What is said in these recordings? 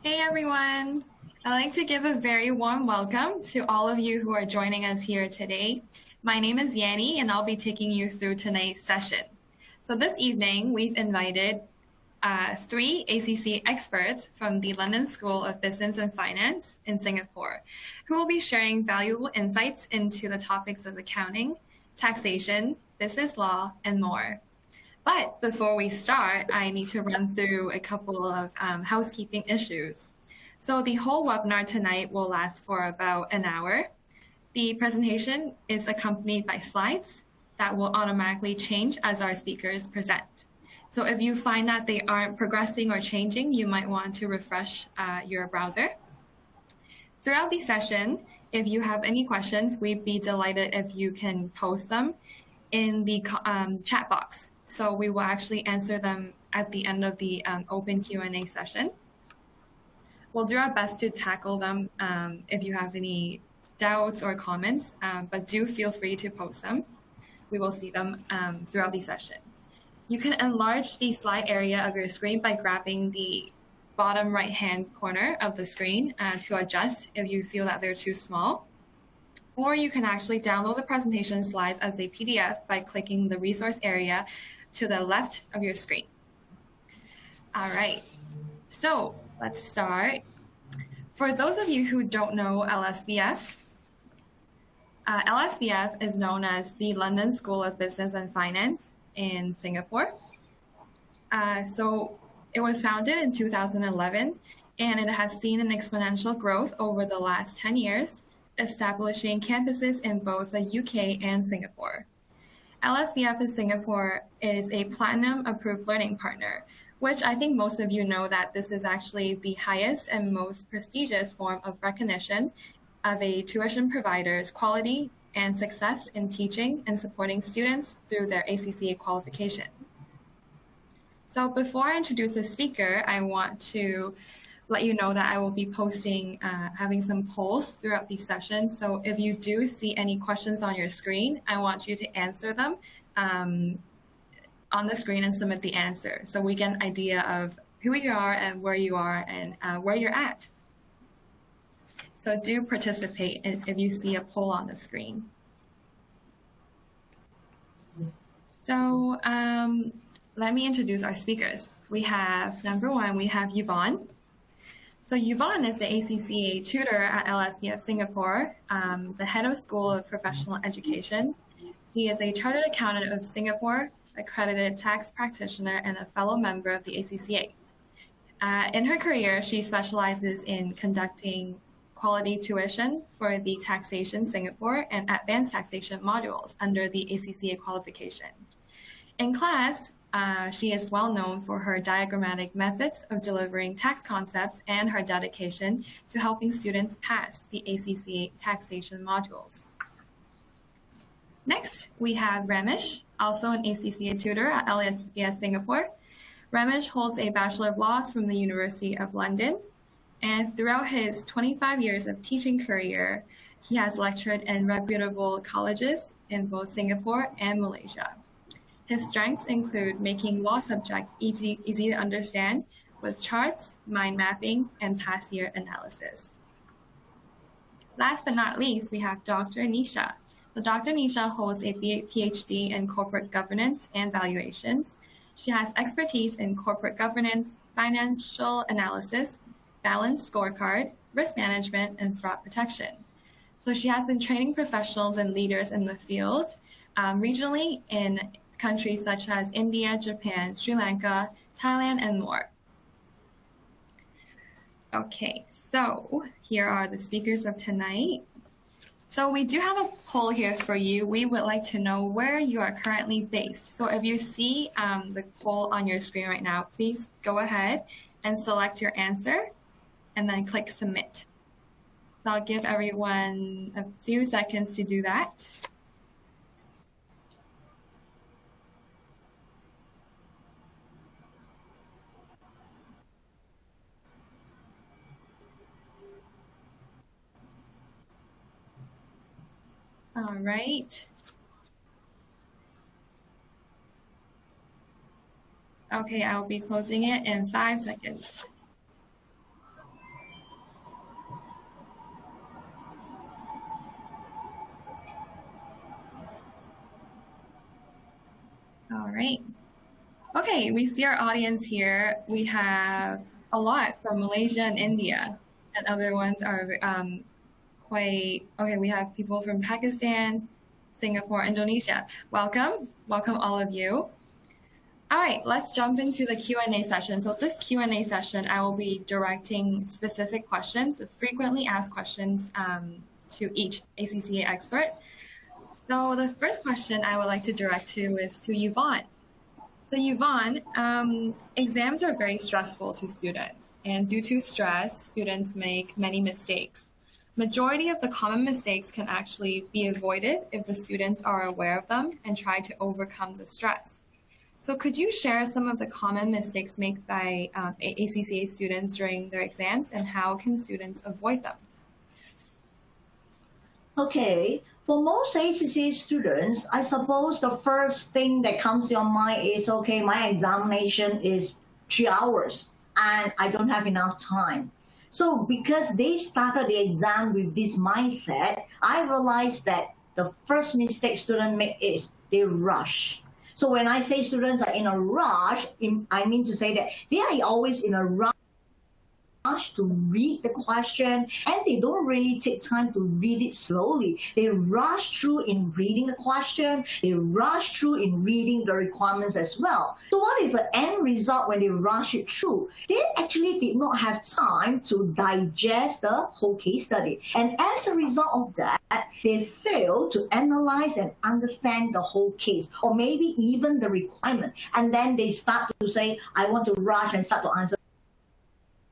Hey everyone! I'd like to give a very warm welcome to all of you who are joining us here today. My name is Yanni and I'll be taking you through tonight's session. So this evening we've invited three ACCA experts from the London School of Business and Finance in Singapore who will be sharing valuable insights into the topics of accounting, taxation, business law, and more. But before we start, I need to run through a couple of housekeeping issues. So the whole webinar tonight will last for about an hour. The presentation is accompanied by slides that will automatically change as our speakers present. So if you find that they aren't progressing or changing, you might want to refresh your browser. Throughout the session, if you have any questions, we'd be delighted if you can post them in the chat box. So we will actually answer them at the end of the open Q&A session. We'll do our best to tackle them if you have any doubts or comments, but do feel free to post them. We will see them throughout the session. You can enlarge the slide area of your screen by grabbing the bottom right-hand corner of the screen to adjust if you feel that they're too small. Or you can actually download the presentation slides as a PDF by clicking the resource area to the left of your screen. All right, so let's start. For those of you who don't know LSBF, LSBF is known as the London School of Business and Finance in Singapore. So it was founded in 2011, and it has seen an exponential growth over the last 10 years, establishing campuses in both the UK and Singapore. LSBF in Singapore is a platinum approved learning partner, which I think most of you know that this is actually the highest and most prestigious form of recognition of a tuition provider's quality and success in teaching and supporting students through their ACCA qualification. So before I introduce the speaker, I want to let you know that I will be posting, having some polls throughout the session. So if you do see any questions on your screen, I want you to answer them on the screen and submit the answer so we get an idea of who you are and where you are and where you're at. So do participate if you see a poll on the screen. So let me introduce our speakers. We have, number one, we have Yvonne. So Yvonne is the ACCA tutor at LSBF Singapore, the head of School of Professional Education. She is a chartered accountant of Singapore, accredited tax practitioner, and a fellow member of the ACCA. In her career, she specializes in conducting quality tuition for the Taxation Singapore and Advanced Taxation modules under the ACCA qualification. In class, she is well known for her diagrammatic methods of delivering tax concepts and her dedication to helping students pass the ACCA taxation modules. Next, we have Ramesh, also an ACCA tutor at LSBF Singapore. Ramesh holds a Bachelor of Laws from the University of London, and throughout his 25 years of teaching career, he has lectured in reputable colleges in both Singapore and Malaysia. His strengths include making law subjects easy to understand with charts, mind mapping, and past year analysis. Last but not least, we have Dr. Nisha. So Dr. Nisha holds a PhD in corporate governance and valuations. She has expertise in corporate governance, financial analysis, balanced scorecard, risk management, and fraud protection. So she has been training professionals and leaders in the field regionally in countries such as India, Japan, Sri Lanka, Thailand, and more. Okay, so here are the speakers of tonight. So we do have a poll here for you. We would like to know where you are currently based. So if you see the poll on your screen right now, please go ahead and select your answer and then click submit. So I'll give everyone a few seconds to do that. All right. Okay, I'll be closing it in 5 seconds. Great. Okay, we see our audience here. We have a lot from Malaysia and India, and other ones are quite, okay, we have people from Pakistan, Singapore, Indonesia. Welcome all of you. All right, let's jump into the Q&A session. So this Q&A session, I will be directing specific questions, frequently asked questions to each ACCA expert. So the first question I would like to direct to is to Yvonne. So Yvonne, exams are very stressful to students, and due to stress, students make many mistakes. Majority of the common mistakes can actually be avoided if the students are aware of them and try to overcome the stress. So could you share some of the common mistakes made by ACCA students during their exams, and how can students avoid them? Okay, for most ACCA students, I suppose the first thing that comes to your mind is, okay, my examination is 3 hours and I don't have enough time. So because they started the exam with this mindset, I realized that the first mistake students make is they rush. So when I say students are in a rush, I mean to say that they are always in a rush to read the question, and they don't really take time to read it slowly. They rush through in reading the question, they rush through in reading the requirements as well. So what is the end result when they rush it through? They actually did not have time to digest the whole case study. And as a result of that, they fail to analyze and understand the whole case, or maybe even the requirement. And then they start to say, I want to rush and start to answer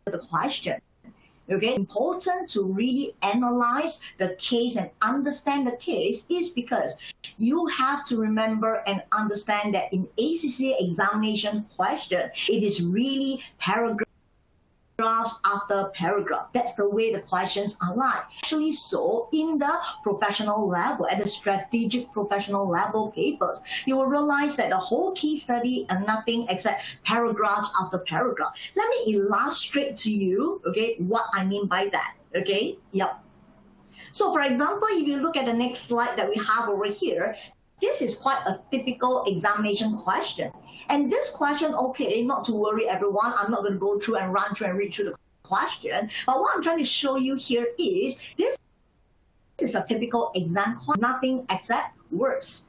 the question. Okay, important to really analyze the case and understand the case is because you have to remember and understand that in ACCA examination question, it is really paragraphs after paragraph. That's the way the questions are like. Actually, so in the professional level, at the strategic professional level papers, you will realize that the whole case study are nothing except paragraphs after paragraph. Let me illustrate to you, okay, what I mean by that. Okay, yep. So for example, if you look at the next slide that we have over here, this is quite a typical examination question. And this question, okay, not to worry everyone, I'm not going to go through and run through and read through the question. But what I'm trying to show you here is, this is a typical exam question, nothing except words,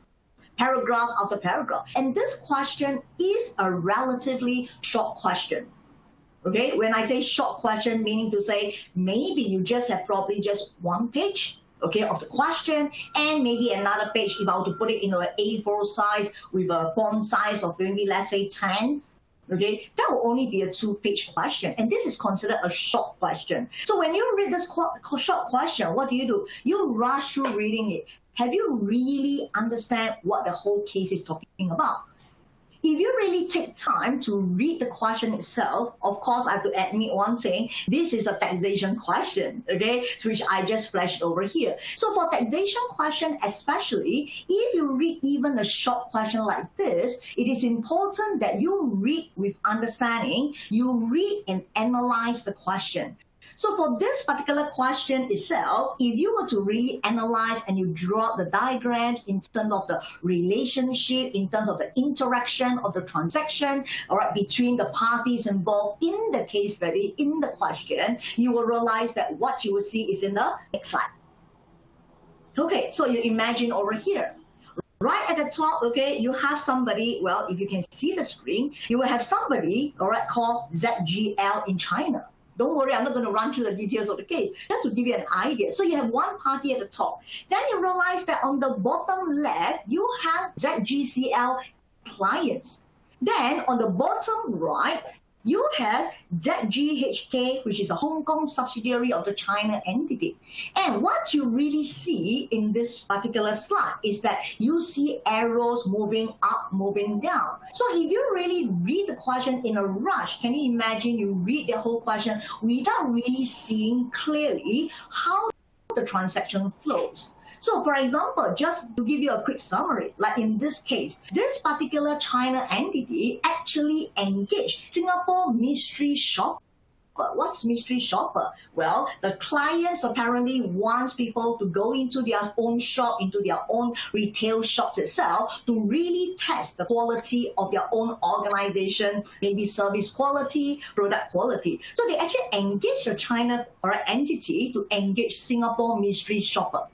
paragraph after paragraph. And this question is a relatively short question. Okay, when I say short question, meaning to say maybe you just have probably just 1 page, okay, of the question, and maybe another page if I were to put it in an A4 size with a font size of maybe, let's say 10, okay, that will only be a 2-page question. And this is considered a short question. So when you read this short question, what do? You rush through reading it. Have you really understand what the whole case is talking about? If you really take time to read the question itself, of course, I have to admit one thing, this is a taxation question, okay, which I just flashed over here. So for taxation question especially, if you read even a short question like this, it is important that you read with understanding, you read and analyze the question. So for this particular question itself, if you were to really analyze and you draw the diagrams in terms of the relationship, in terms of the interaction of the transaction, all right, between the parties involved in the case study, in the question, you will realize that what you will see is in the next slide. Okay, so you imagine over here. Right at the top, okay, you have somebody, well, if you can see the screen, you will have somebody, all right, called ZGL in China. Don't worry, I'm not going to run through the details of the case, just to give you an idea. So you have one party at the top. Then you realize that on the bottom left, you have ZGCL clients. Then on the bottom right, you have ZGHK, which is a Hong Kong subsidiary of the China entity. And what you really see in this particular slide is that you see arrows moving up, moving down. So if you really read the question in a rush, can you imagine you read the whole question without really seeing clearly how the transaction flows? So for example, just to give you a quick summary, like in this case, this particular China entity actually engaged Singapore mystery shopper What's mystery shopper? Well, the clients apparently wants people to go into their own shop, into their own retail shops itself to really test the quality of their own organization, maybe service quality, product quality. So they actually engage the China entity to engage Singapore mystery shopper.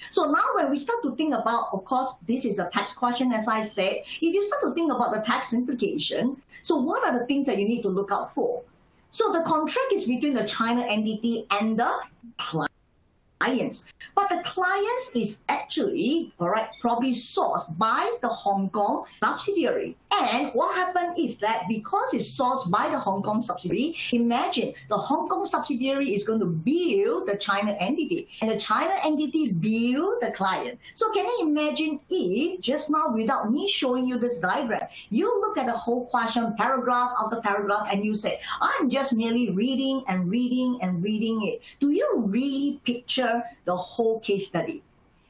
So now when we start to think about, of course, this is a tax question, as I said, if you start to think about the tax implication, so what are the things that you need to look out for? So the contract is between the China entity and the clients. But the clients is actually, probably sourced by the Hong Kong subsidiary. And what happened is that because it's sourced by the Hong Kong subsidiary, imagine the Hong Kong subsidiary is going to bill the China entity, and the China entity bill the client. So can you imagine if, just now without me showing you this diagram, you look at the whole question, paragraph after paragraph, and you say, I'm just merely reading and reading and reading it. Do you really picture the whole case study?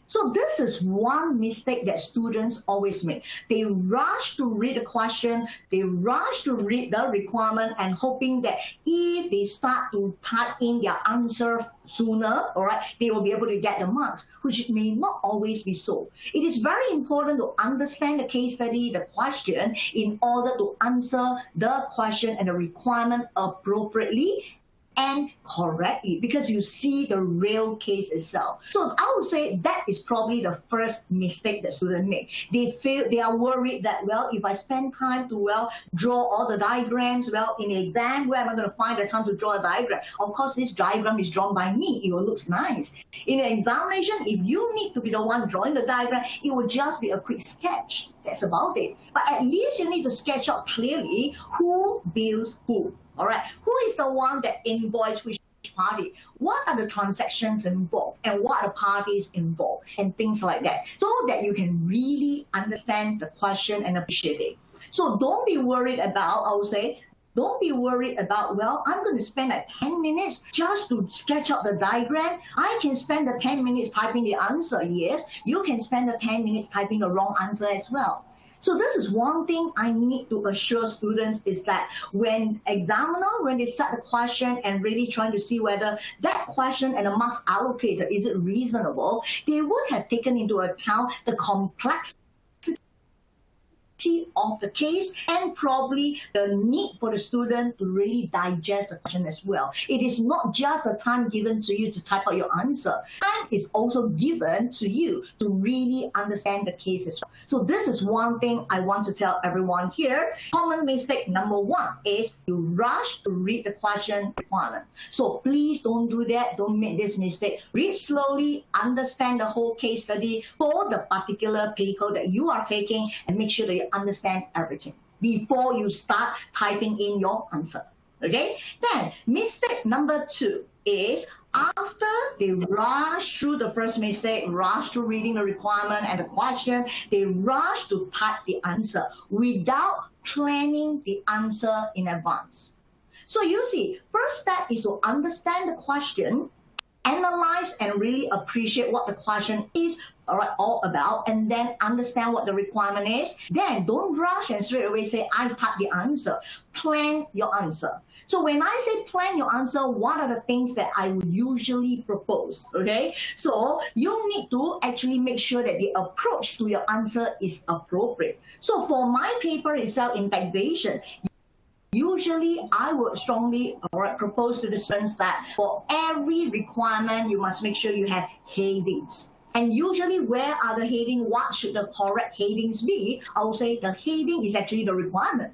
So this is one mistake that students always make. They rush to read the question, they rush to read the requirement, and hoping that if they start to type in their answer sooner, they will be able to get the marks, which may not always be so. It is very important to understand the case study, the question, in order to answer the question and the requirement appropriately and correctly, because you see the real case itself. So I would say that is probably the first mistake that students make. They are worried that, well, if I spend time to, draw all the diagrams, in the exam, where am I going to find the time to draw a diagram? Of course, this diagram is drawn by me. It will look nice. In an examination, if you need to be the one drawing the diagram, it will just be a quick sketch. That's about it. But at least you need to sketch out clearly who bills who. Who is the one that invoices which party? What are the transactions involved? And what are the parties involved? And things like that. So that you can really understand the question and appreciate it. So don't be worried about, I would say, don't be worried about, I'm going to spend like 10 minutes just to sketch out the diagram. I can spend the 10 minutes typing the answer. Yes, you can spend the 10 minutes typing the wrong answer as well. So this is one thing I need to assure students is that when they set the question and really trying to see whether that question and the marks allocated, is it reasonable, they would have taken into account the complexity of the case and probably the need for the student to really digest the question as well. It is not just the time given to you to type out your answer. Time is also given to you to really understand the case as well. So this is one thing I want to tell everyone here. Common mistake number one is you rush to read the question requirement. So please don't do that. Don't make this mistake. Read slowly, understand the whole case study for the particular paper that you are taking, and make sure that you understand everything before you start typing in your answer. Okay? Then mistake number two is after they rush through the first mistake, rush through reading the requirement and the question, they rush to type the answer without planning the answer in advance. So you see, first step is to understand the question, analyze and really appreciate what the question is all about, and then understand what the requirement is. Then don't rush and straight away say, I type the answer. Plan your answer. So when I say plan your answer, what are the things that I would usually propose? Okay, so you need to actually make sure that the approach to your answer is appropriate. So for my paper itself in taxation, usually, I would strongly propose to the students that for every requirement, you must make sure you have headings. And usually, where are the headings? What should the correct headings be? I would say the heading is actually the requirement.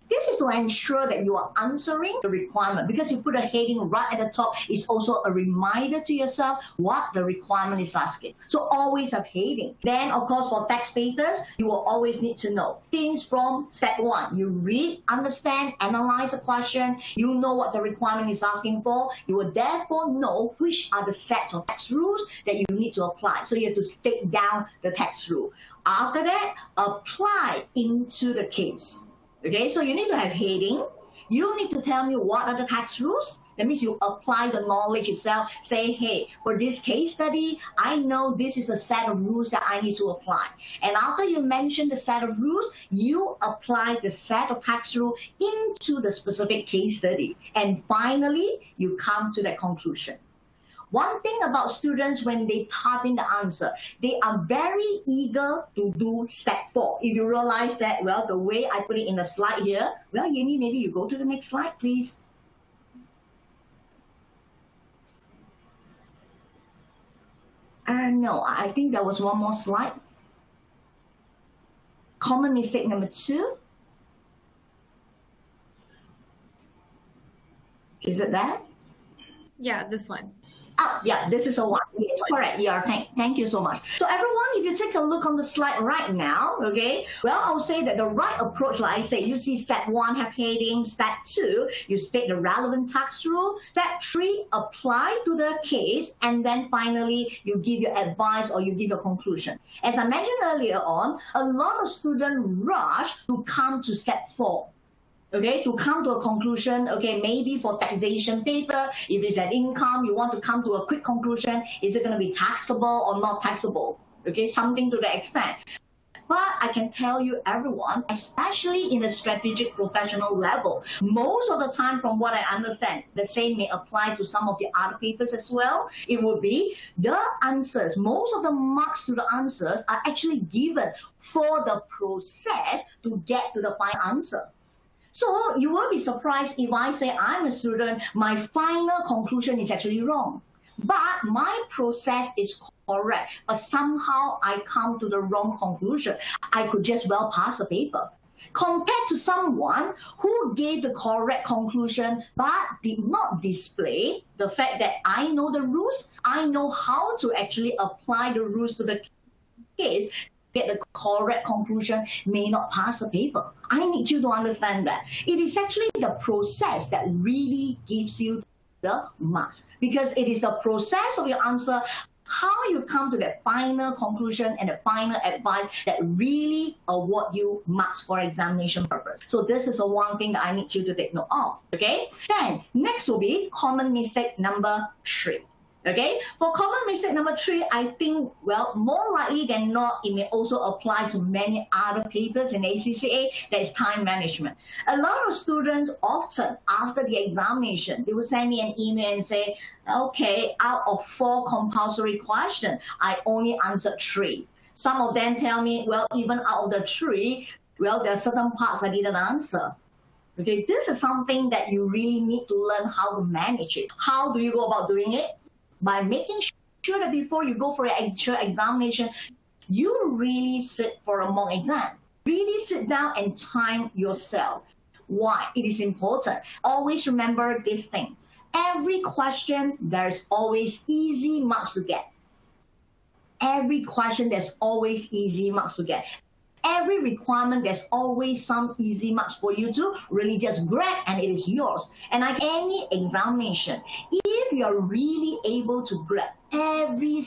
This is to ensure that you are answering the requirement, because you put a heading right at the top. It's also a reminder to yourself what the requirement is asking. So always have heading. Then, of course, for tax papers, you will always need to know. Since from step one, you read, understand, analyze the question, you know what the requirement is asking for, you will therefore know which are the sets of tax rules that you need to apply. So you have to stick down the tax rule. After that, apply into the case. Okay, so you need to have heading, You need to tell me what are the tax rules. That means you apply the knowledge itself. Say, hey, for this case study, I know this is a set of rules that I need to apply. And after you mention the set of rules, you apply the set of tax rule into the specific case study. And finally, you come to that conclusion. One thing about students when they type in the answer, they are very eager to do step 4. If you realize that, well, the way I put it in the slide here, well, Yeni, maybe you go to the next slide, please. No, I think there was one more slide. Common mistake number 2. Is it that? Yeah, this one. Oh, yeah, this is a one. Yes, correct. Yeah, thank you so much. So everyone, if you take a look on the slide right now, okay, well, I'll say that the right approach, like I say, you see step 1 have heading, step 2, you state the relevant tax rule, step 3, apply to the case, and then finally, you give your advice or you give your conclusion. As I mentioned earlier on, a lot of students rush to come to step 4. Okay, to come to a conclusion, okay, maybe for taxation paper, if it's an income, you want to come to a quick conclusion, is it going to be taxable or not taxable? Okay, something to that extent. But I can tell you, everyone, especially in the strategic professional level, most of the time, from what I understand, the same may apply to some of the other papers as well. It would be the answers, most of the marks to the answers are actually given for the process to get to the final answer. So you will be surprised if I say I'm a student, my final conclusion is actually wrong. But my process is correct, but somehow I come to the wrong conclusion. I could just well pass the paper. Compared to someone who gave the correct conclusion but did not display the fact that I know the rules, I know how to actually apply the rules to the case, get the correct conclusion, may not pass the paper. I need you to understand that. It is actually the process that really gives you the marks, because it is the process of your answer, how you come to that final conclusion and the final advice that really award you marks for examination purpose. So this is the one thing that I need you to take note of, okay? Then next will be common mistake number 3. Okay, for common mistake number 3, I think, well, more likely than not, it may also apply to many other papers in ACCA, that is time management. A lot of students often, after the examination, they will send me an email and say, okay, out of 4 compulsory questions, I only answered 3. Some of them tell me, well, even out of the 3, well, there are certain parts I didn't answer. Okay, this is something that you really need to learn how to manage it. How do you go about doing it? By making sure that before you go for your actual examination, you really sit for a mock exam. Really sit down and time yourself. Why? It is important. Always remember this thing. Every question, there's always easy marks to get. Every question, there's always easy marks to get. Every requirement, there's always some easy marks for you to really just grab, and it is yours. And like any examination, if you're really able to grab every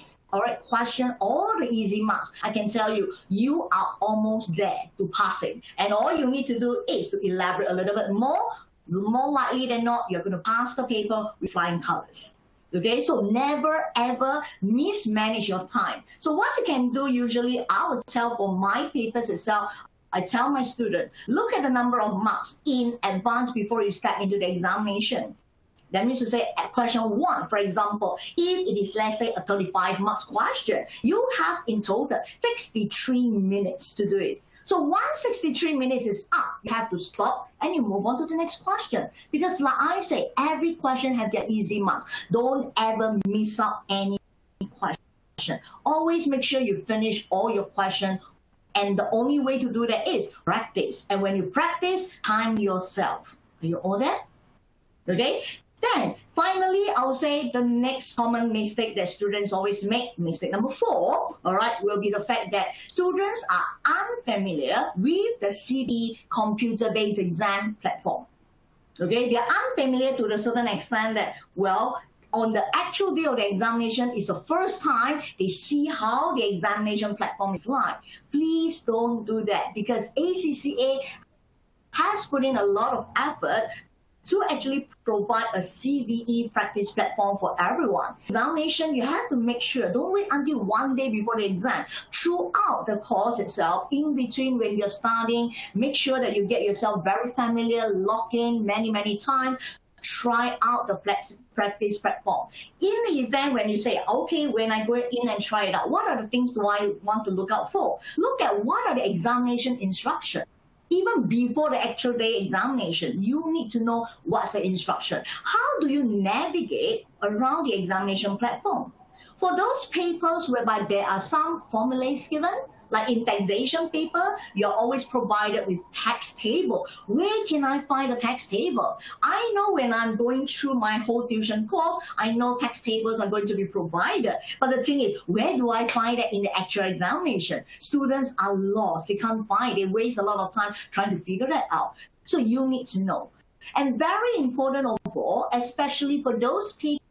question, all the easy marks, I can tell you, you are almost there to pass it. And all you need to do is to elaborate a little bit more. More likely than not, you're going to pass the paper with flying colors. Okay, so never ever mismanage your time. So what you can do usually, I would tell for my papers itself, I tell my students, look at the number of marks in advance before you step into the examination. That means to say at question 1, for example, if it is, let's say, a 35 marks question, you have in total 63 minutes to do it. So once 63 minutes is up, you have to stop and you move on to the next question. Because like I say, every question has their easy mark. Don't ever miss out any question. Always make sure you finish all your questions. And the only way to do that is practice. And when you practice, time yourself. Are you all there? Okay? Then, finally, I would say the next common mistake that students always make, mistake number 4, all right, will be the fact that students are unfamiliar with the CB computer-based exam platform. Okay, they are unfamiliar to the certain extent that, well, on the actual day of the examination, it's the first time they see how the examination platform is like. Please don't do that, because ACCA has put in a lot of effort to actually provide a CBE practice platform for everyone. Examination, you have to make sure, don't wait until one day before the exam. Throughout the course itself, in between when you're studying, make sure that you get yourself very familiar, log in many times, try out the practice platform. In the event when you say, okay, when I go in and try it out, what are the things do I want to look out for? Look at what are the examination instructions. Even before the actual day examination, you need to know what's the instruction. How do you navigate around the examination platform? For those papers whereby there are some formulas given, like in taxation paper, you're always provided with tax table. Where can I find the tax table? I know when I'm going through my whole tuition course, I know tax tables are going to be provided. But the thing is, where do I find it in the actual examination? Students are lost. They can't find. They waste a lot of time trying to figure that out. So you need to know. And very important overall, especially for those people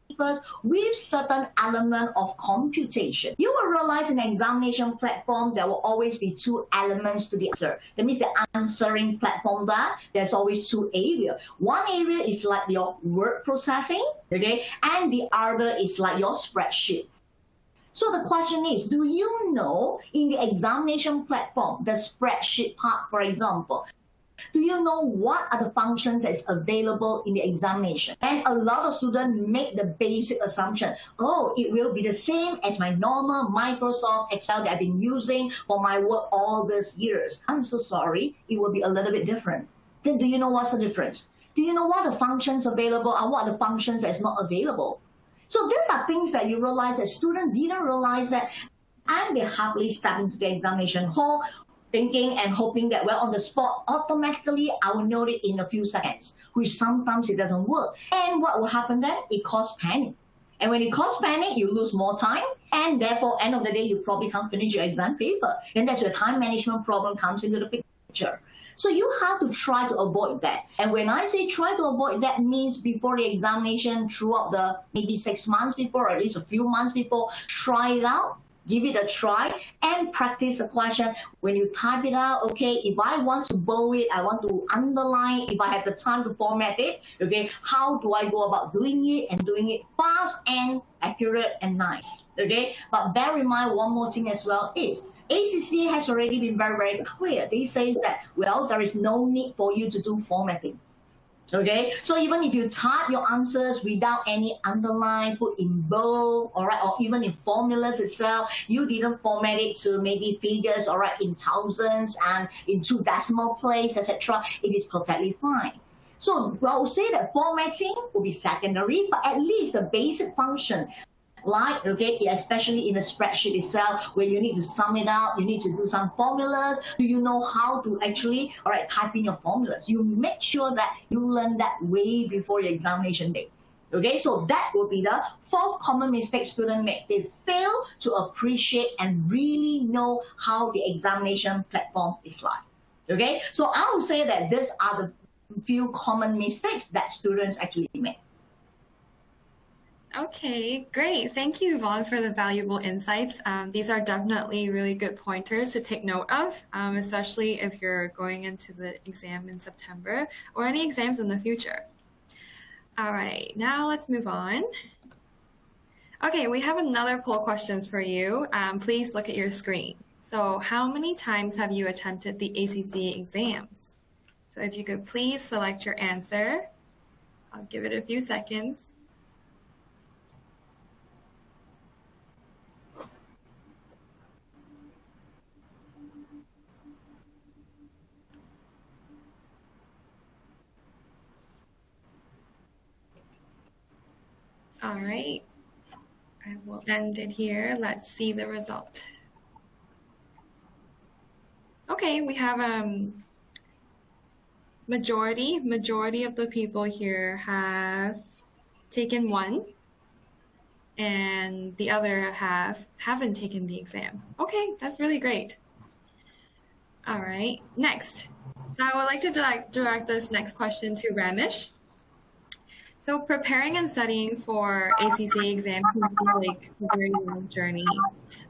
with certain element of computation. You will realize in the examination platform, there will always be two elements to the answer. That means the answering platform there's always two areas. One area is like your word processing, okay? And the other is like your spreadsheet. So the question is, do you know in the examination platform, the spreadsheet part, for example, do you know what are the functions that's available in the examination? And a lot of students make the basic assumption, oh, it will be the same as my normal Microsoft Excel that I've been using for my work all these years. I'm so sorry, it will be a little bit different. Then do you know what's the difference? Do you know what are the functions available and what are the functions that's not available? So these are things that you realize that students didn't realize that, and they happily step into the examination hall, thinking and hoping that, well, on the spot, automatically, I will know it in a few seconds, which sometimes it doesn't work. And what will happen then? It causes panic. And when it causes panic, you lose more time, and therefore, end of the day, you probably can't finish your exam paper. And that's where time management problem comes into the picture. So you have to try to avoid that. And when I say try to avoid that, means before the examination, throughout the maybe 6 months before, or at least a few months before, try it out. Give it a try and practice the question. When you type it out, okay, if I want to bold it, I want to underline, if I have the time to format it, okay, how do I go about doing it and doing it fast and accurate and nice, okay? But bear in mind one more thing as well is, ACCA has already been very clear. They say that, well, there is no need for you to do formatting. Okay, so even if you type your answers without any underline, put in bold, all right, or even in formulas itself, you didn't format it to maybe figures, all right, in thousands and in 2 decimal place, etc., it is perfectly fine. So I would say that formatting will be secondary, but at least the basic function, like, okay, especially in the spreadsheet itself, where you need to sum it up, you need to do some formulas. Do you know how to actually, all right, type in your formulas? You make sure that you learn that way before your examination day. Okay, so that will be the 4th common mistake students make. They fail to appreciate and really know how the examination platform is like. Okay, so I would say that these are the few common mistakes that students actually make. Okay, great. Thank you, Yvonne, for the valuable insights. These are definitely really good pointers to take note of, especially if you're going into the exam in September or any exams in the future. All right, now let's move on. Okay, we have another poll questions for you. Please look at your screen. So how many times have you attempted the ACCA exams? So if you could please select your answer. I'll give it a few seconds. All right, I will end it here. Let's see the result. Okay, we have majority of the people here have taken one, and the other half haven't taken the exam. Okay, that's really great. All right, next. So I would like to direct this next question to Ramesh. So preparing and studying for ACCA exam can feel like a very long journey.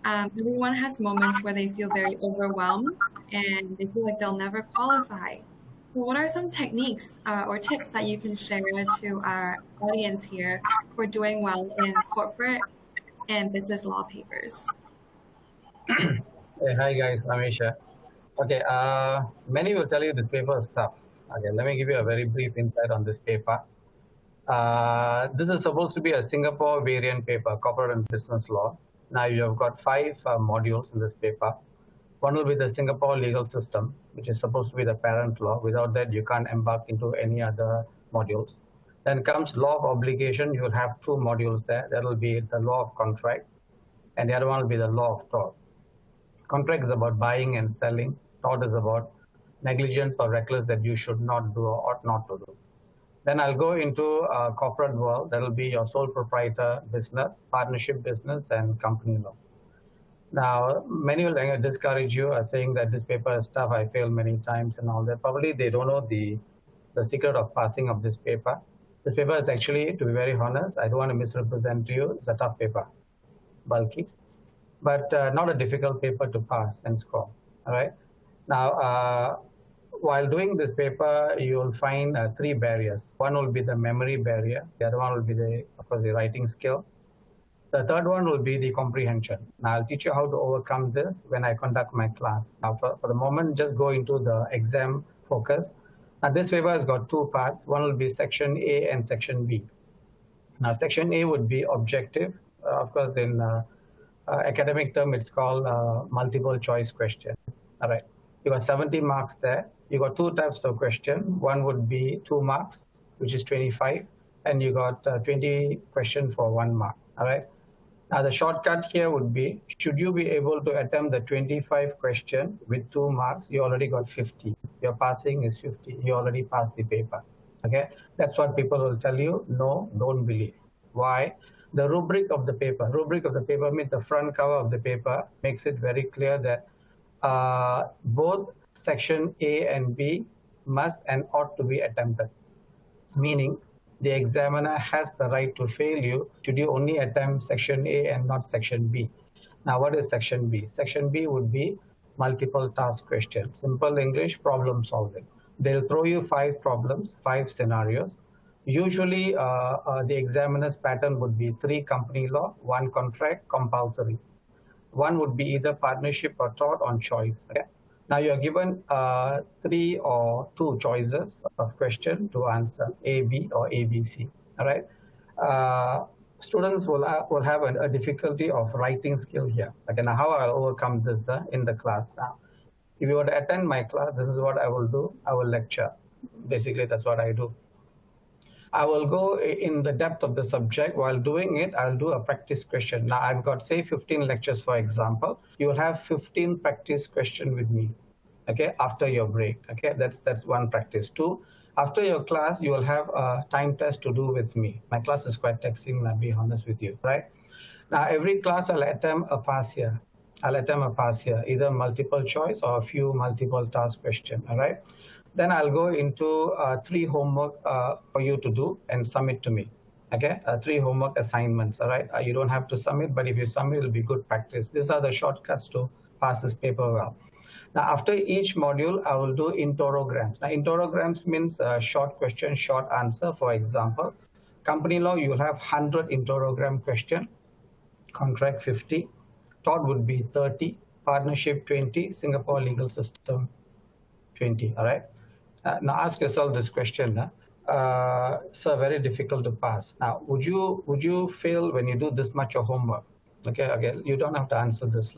Everyone has moments where they feel very overwhelmed and they feel like they'll never qualify. So what are some techniques or tips that you can share to our audience here for doing well in corporate and business law papers? Hey, hi guys, Ramesh. Okay, many will tell you this paper is tough. Okay, let me give you a very brief insight on this paper. This is supposed to be a Singapore variant paper, corporate and business law. Now you have got 5 modules in this paper. One will be the Singapore legal system, which is supposed to be the parent law. Without that, you can't embark into any other modules. Then comes law of obligation. You will have 2 modules there. That will be the law of contract, and the other one will be the law of tort. Contract is about buying and selling. Tort is about negligence or reckless that you should not do or ought not to do. Then I'll go into corporate world. That will be your sole proprietor business, partnership business, and company law. Now, many will discourage you saying that this paper is tough. I failed many times and all that. Probably they don't know the secret of passing of this paper. This paper is actually, to be very honest, I don't want to misrepresent to you. It's a tough paper, bulky, but not a difficult paper to pass and score. All right. Now, while doing this paper, you will find 3 barriers. One will be the memory barrier. The other one will be of course, the writing skill. The third one will be the comprehension. Now, I'll teach you how to overcome this when I conduct my class. Now, for the moment, just go into the exam focus. Now, this paper has got 2 parts. One will be section A and section B. Now, section A would be objective. Of course, in academic term, it's called multiple choice question. All right. You got 70 marks there. You got 2 types of question. One would be 2 marks, which is 25, and you got 20 questions for 1 mark. All right. Now, the shortcut here would be, should you be able to attempt the 25 question with 2 marks, you already got 50. Your passing is 50. You already passed the paper. Okay. That's what people will tell you. No, don't believe. Why? The rubric of the paper means the front cover of the paper makes it very clear that both section A and B must and ought to be attempted. Meaning, the examiner has the right to fail you should you only attempt section A and not section B. Now, what is section B? Section B would be multiple task question. Simple English, problem solving. They'll throw you 5 problems, 5 scenarios. Usually, the examiner's pattern would be 3 company law, 1 contract, compulsory. 1 would be either partnership or tort on choice. Okay? Now you're given 3 or 2 choices of question to answer, A, B, or A, B, C. All right. Students will have a difficulty of writing skill here. Okay, now how I'll overcome this in the class now. If you were to attend my class, this is what I will do. I will lecture. Basically, that's what I do. I will go in the depth of the subject. While doing it, I'll do a practice question. Now, I've got, say, 15 lectures, for example. You will have 15 practice questions with me, okay, after your break. Okay, that's 1 practice. 2, after your class, you will have a time test to do with me. My class is quite taxing, I'll be honest with you, right? Now, every class I'll attempt a pass here. Either multiple choice or a few multiple task questions, all right? Then I'll go into 3 homework for you to do and submit to me. Okay, 3 homework assignments. All right, you don't have to submit, but if you submit, it'll be good practice. These are the shortcuts to pass this paper well. Now, after each module, I will do interrograms. Now, interrograms means short question, short answer. For example, company law, you will have 100 interrogram question. Contract 50. Tort would be 30. Partnership 20. Singapore legal system 20. All right. Now ask yourself this question, sir, very difficult to pass. Now, would you fail when you do this much of homework? Okay, you don't have to answer this.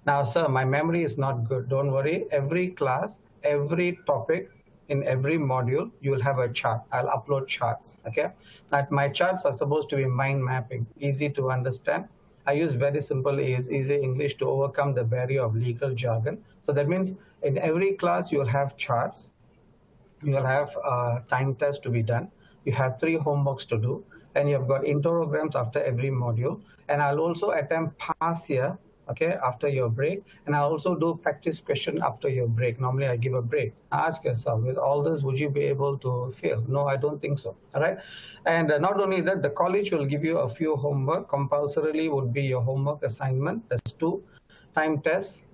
Now, sir, my memory is not good. Don't worry. Every class, every topic, in every module, you will have a chart. I'll upload charts. Okay, that my charts are supposed to be mind mapping, easy to understand. I use very simple, easy English to overcome the barrier of legal jargon. So that means in every class, you will have charts. You will have a time test to be done. You have 3 homeworks to do, and you've got interrograms after every module. And I'll also attempt pass here, okay, after your break. And I'll also do practice question after your break. Normally, I give a break. Ask yourself, with all this, would you be able to fail? No, I don't think so. All right. And not only that, the college will give you a few homework. Compulsorily would be your homework assignment. That's 2. Time tests,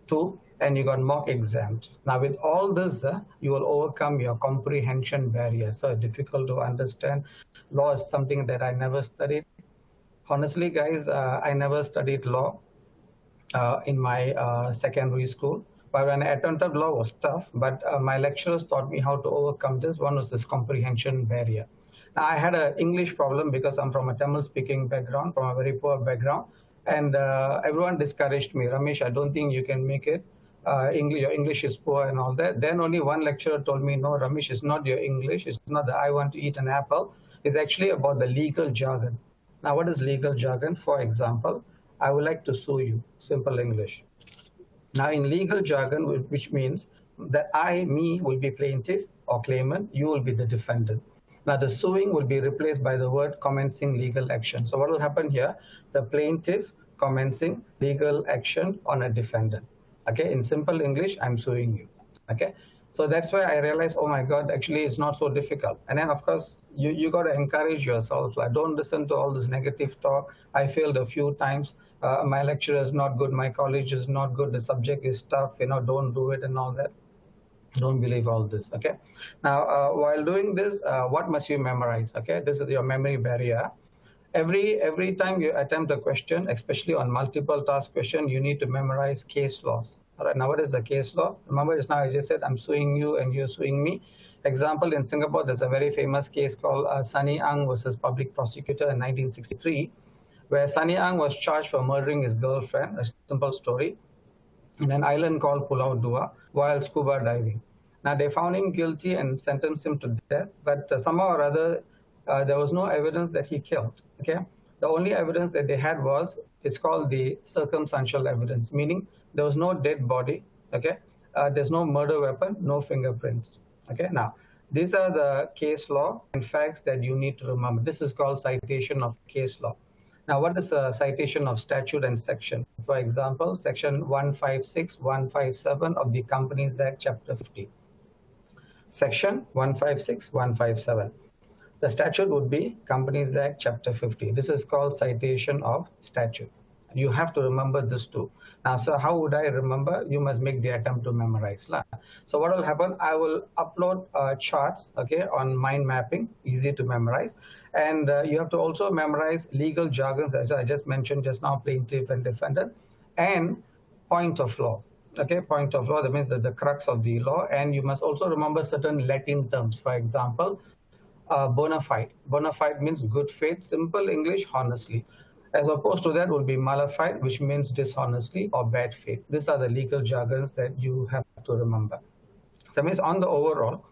2. and you got mock exams. Now with all this, you will overcome your comprehension barrier. So difficult to understand. Law is something that I never studied. Honestly, guys, I never studied law in my secondary school. But when I attempted law, it was tough. But my lecturers taught me how to overcome this. One was this comprehension barrier. Now, I had an English problem because I'm from a Tamil-speaking background, from a very poor background. And everyone discouraged me. Ramesh, I don't think you can make it. Your English is poor and all that. Then only one lecturer told me, no, Ramesh, it's not your English. It's not that I want to eat an apple. It's actually about the legal jargon. Now, what is legal jargon? For example, I would like to sue you, simple English. Now, in legal jargon, which means that me, will be plaintiff or claimant, you will be the defendant. Now, the suing will be replaced by the word commencing legal action. So what will happen here? The plaintiff commencing legal action on a defendant. Okay, in simple English, I'm suing you. Okay, so that's why I realized, oh my God, actually it's not so difficult. And then of course, you got to encourage yourself. Like, don't listen to all this negative talk. I failed a few times. My lecturer is not good. My college is not good. The subject is tough. Don't do it and all that. Don't believe all this. Okay. Now, while doing this, what must you memorize? Okay, this is your memory barrier. Every time you attempt a question, especially on multiple task question, you need to memorize case laws. All right, now what is a case law? Remember just now I just said I'm suing you and you're suing me. Example, in Singapore, there's a very famous case called Sunny Ang versus Public Prosecutor in 1963, where Sunny Ang was charged for murdering his girlfriend, a simple story, in an island called Pulau Dua while scuba diving. Now, they found him guilty and sentenced him to death, but somehow or other, there was no evidence that he killed. Okay, the only evidence that they had was, it's called the circumstantial evidence, meaning there was no dead body. Okay, there's no murder weapon, no fingerprints. Okay, now these are the case law and facts that you need to remember. This is called citation of case law. Now, what is a citation of statute and section? For example, section 156, 157 of the Companies Act, chapter 50. Section 156, 157. The statute would be Companies Act, chapter 50. This is called citation of statute. You have to remember this too. Now, so how would I remember? You must make the attempt to memorize. So what will happen? I will upload charts, okay, on mind mapping, easy to memorize. And you have to also memorize legal jargons, as I just mentioned just now, plaintiff and defendant, and point of law. Okay, point of law, that means the crux of the law. And you must also remember certain Latin terms. For example, bona fide. Bona fide means good faith, simple English, honestly. As opposed to that would be mala fide, which means dishonestly or bad faith. These are the legal jargons that you have to remember. So it means on the overall,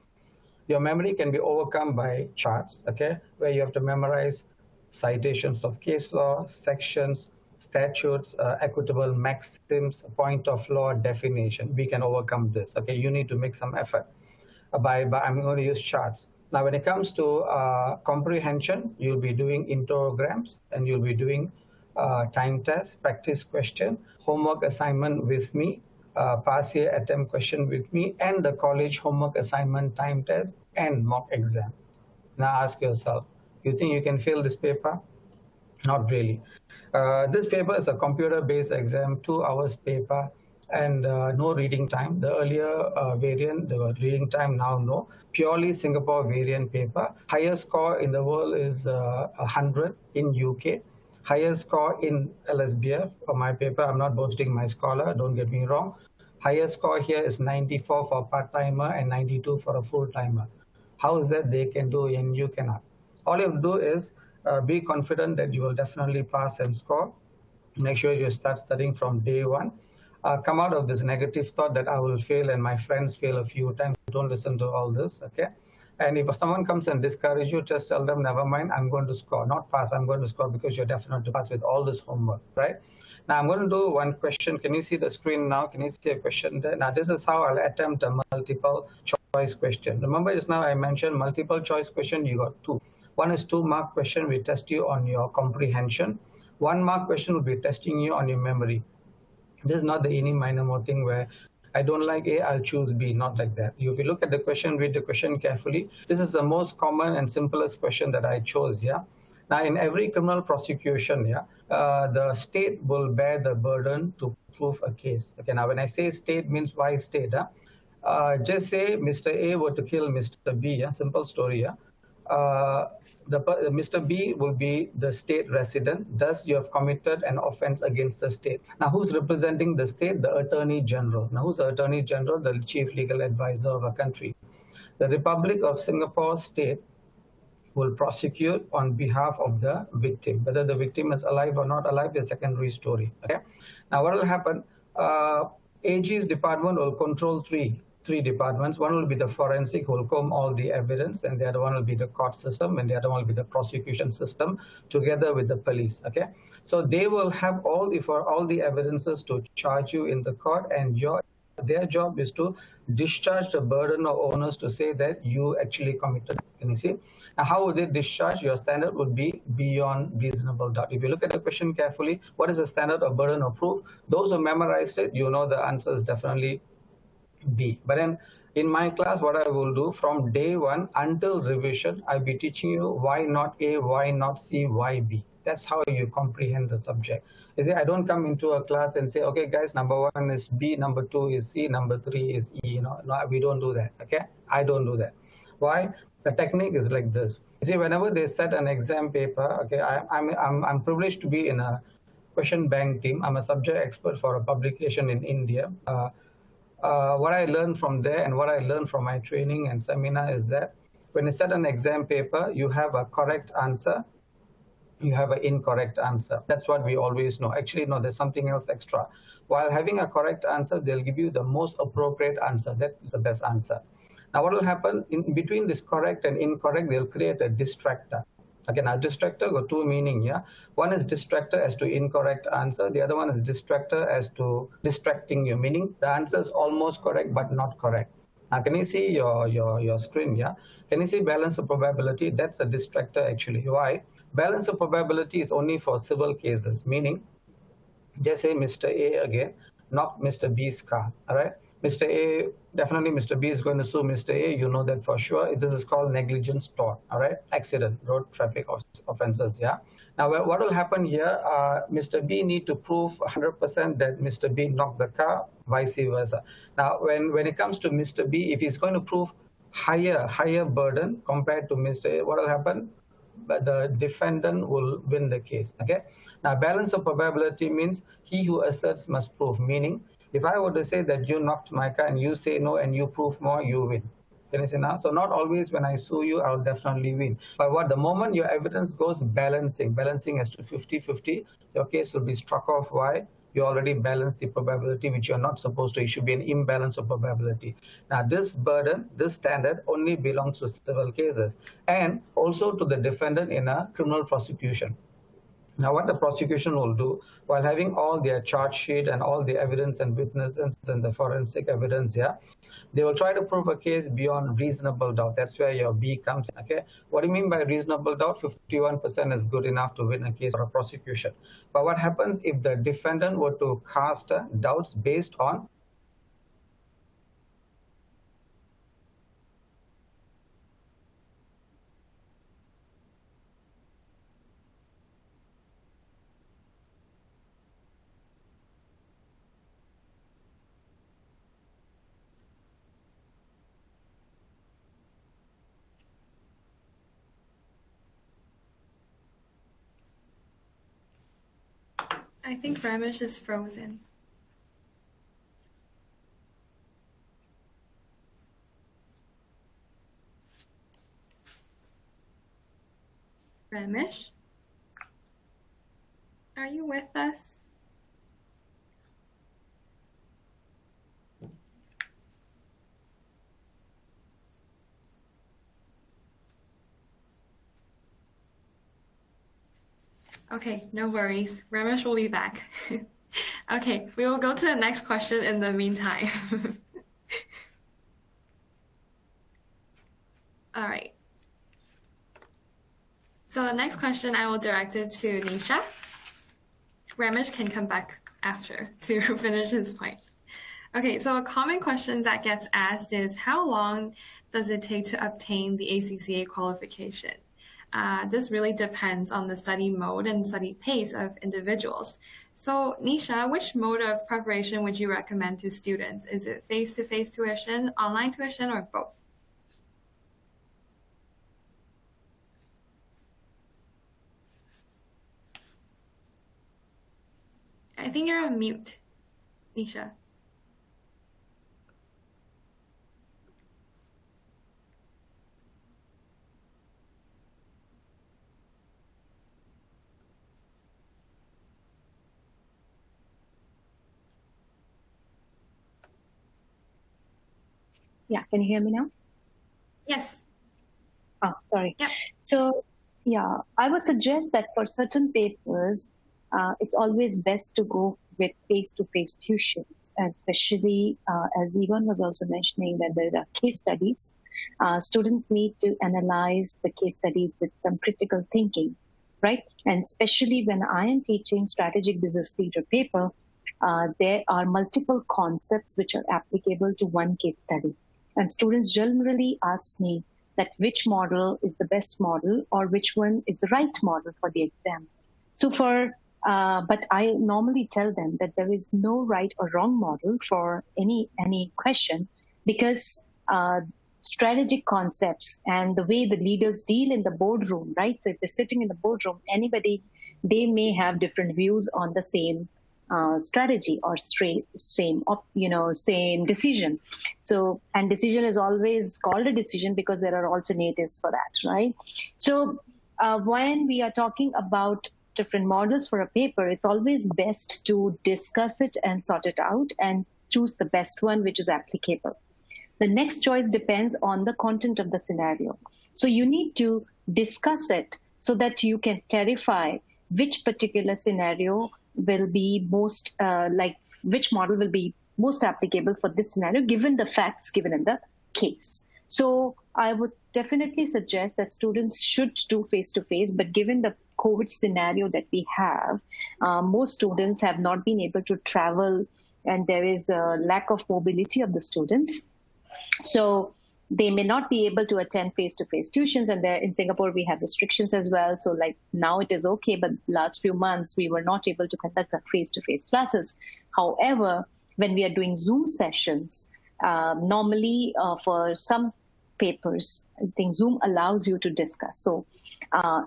your memory can be overcome by charts, okay, where you have to memorize citations of case law, sections, statutes, equitable maxims, point of law, definition. We can overcome this, okay? You need to make some effort. I'm going to use charts. Now, when it comes to comprehension, you'll be doing interrograms and you'll be doing time test, practice question, homework assignment with me, past year attempt question with me, and the college homework assignment, time test, and mock exam. Now ask yourself, you think you can fail this paper? Not really. This paper is a computer-based exam, 2 hours paper, and no reading time. The earlier variant, the reading time, now no. Purely Singapore variant paper. Highest score in the world is 100 in UK. Highest score in LSBF for my paper. I'm not boasting my scholar, don't get me wrong. Highest score here is 94 for part-timer and 92 for a full-timer. How is that they can do and you cannot? All you have to do is be confident that you will definitely pass and score. Make sure you start studying from day one. Come out of this negative thought that I will fail and my friends fail a few times. Don't listen to all this, okay? And if someone comes and discourages you, just tell them, never mind, I'm going to score. Not pass, I'm going to score because you're definitely to pass with all this homework, right? Now I'm going to do one question. Can you see the screen now? Can you see a question there? Now this is how I'll attempt a multiple choice question. Remember just now I mentioned multiple choice question, you got 2. One is 2-mark question, we test you on your comprehension. 1-mark question will be testing you on your memory. This is not the any minor more thing where I don't like A, I'll choose B, not like that. If you look at the question, read the question carefully. This is the most common and simplest question that I chose, yeah. Now in every criminal prosecution, yeah, the state will bear the burden to prove a case. Okay, now when I say state means why state? Just say Mr. A were to kill Mr. B, simple story. Mr. B will be the state resident, thus you have committed an offense against the state. Now who's representing the state? The Attorney General. Now who's the Attorney General? The chief legal advisor of a country. The Republic of Singapore state will prosecute on behalf of the victim. Whether the victim is alive or not alive is a secondary story. Okay. Now what will happen? AG's department will control three departments. One will be the forensic, who will comb all the evidence, and the other one will be the court system, and the other one will be the prosecution system, together with the police. Okay, so they will have all the evidences to charge you in the court, and their job is to discharge the burden of owners to say that you actually committed. Can you see? Now, how would they discharge? Your standard would be beyond reasonable doubt. If you look at the question carefully, what is the standard of burden of proof? Those who memorized it, you know the answer is definitely B. But then in my class, what I will do from day one until revision, I'll be teaching you why not A, why not C, why B. That's how you comprehend the subject. You see, I don't come into a class and say, okay, guys, number 1 is B, number 2 is C, number 3 is E. No, we don't do that. Okay, I don't do that. Why? The technique is like this. You see, whenever they set an exam paper, okay, I'm privileged to be in a question bank team. I'm a subject expert for a publication in India. What I learned from there and what I learned from my training and seminar is that when you set an exam paper, you have a correct answer, you have an incorrect answer. That's what we always know. Actually, no, there's something else extra. While having a correct answer, they'll give you the most appropriate answer. That is the best answer. Now, what will happen in between this correct and incorrect, they'll create a distractor. Okay, now distractor got two meaning, yeah. One is distractor as to incorrect answer. The other one is distractor as to distracting you, meaning the answer is almost correct but not correct. Now, can you see your screen, yeah? Can you see balance of probability? That's a distractor actually. Why? Balance of probability is only for civil cases, meaning just say Mr. A again knocked Mr. B's car, all right? Mr. A, definitely Mr. B is going to sue Mr. A, you know that for sure. This is called negligence tort, all right? Accident, road traffic offenses, yeah? Now, what will happen here, Mr. B need to prove 100% that Mr. B knocked the car, vice versa. Now, when it comes to Mr. B, if he's going to prove higher burden compared to Mr. A, what will happen? But the defendant will win the case, okay? Now, balance of probability means he who asserts must prove, meaning if I were to say that you knocked my car and you say no and you prove more, you win. Can you see now? So not always when I sue you, I'll definitely win. But the moment your evidence goes balancing as to 50-50, your case will be struck off. Why? You already balanced the probability, which you're not supposed to. It should be an imbalance of probability. Now, this burden, this standard only belongs to civil cases and also to the defendant in a criminal prosecution. Now, what the prosecution will do, while having all their charge sheet and all the evidence and witnesses and the forensic evidence, yeah, they will try to prove a case beyond reasonable doubt. That's where your B comes in, okay? What do you mean by reasonable doubt? 51% is good enough to win a case or a prosecution. But what happens if the defendant were to cast doubts based on I think Ramesh is frozen. Ramesh? Are you with us? Okay, no worries. Ramesh will be back. Okay, we will go to the next question in the meantime. All right. So the next question I will direct it to Nisha. Ramesh can come back after to finish his point. Okay, so a common question that gets asked is how long does it take to obtain the ACCA qualification? This really depends on the study mode and study pace of individuals. So, Nisha, which mode of preparation would you recommend to students? Is it face-to-face tuition, online tuition, or both? I think you're on mute, Nisha. Yeah, can you hear me now? Yes. Oh, sorry. Yep. So, yeah, I would suggest that for certain papers, it's always best to go with face-to-face tuitions, and especially as Yvonne was also mentioning that there are case studies. Students need to analyze the case studies with some critical thinking, right? And especially when I am teaching strategic business leader paper, there are multiple concepts which are applicable to one case study. And students generally ask me that which model is the best model or which one is the right model for the exam. So but I normally tell them that there is no right or wrong model for any question, because strategic concepts and the way the leaders deal in the boardroom, right? So if they're sitting in the boardroom, they may have different views on the same strategy or same decision. So, and decision is always called a decision because there are alternatives for that, right? So when we are talking about different models for a paper, it's always best to discuss it and sort it out and choose the best one which is applicable. The next choice depends on the content of the scenario. So you need to discuss it so that you can clarify which particular scenario will be most, which model will be most applicable for this scenario, given the facts given in the case. So I would definitely suggest that students should do face-to-face, but given the COVID scenario that we have, most students have not been able to travel, and there is a lack of mobility of the students. So they may not be able to attend face-to-face tuitions, and there in Singapore we have restrictions as well. So like now it is okay, but last few months we were not able to conduct our face-to-face classes. However, when we are doing Zoom sessions, normally for some papers, I think Zoom allows you to discuss. So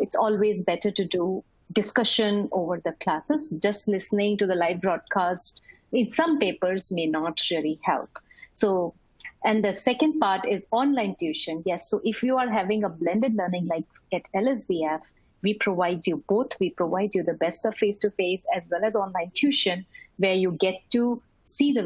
it's always better to do discussion over the classes. Just listening to the live broadcast in some papers may not really help. So, and the second part is online tuition. Yes, so if you are having a blended learning like at LSBF, we provide you both. We provide you the best of face-to-face as well as online tuition, where you get to see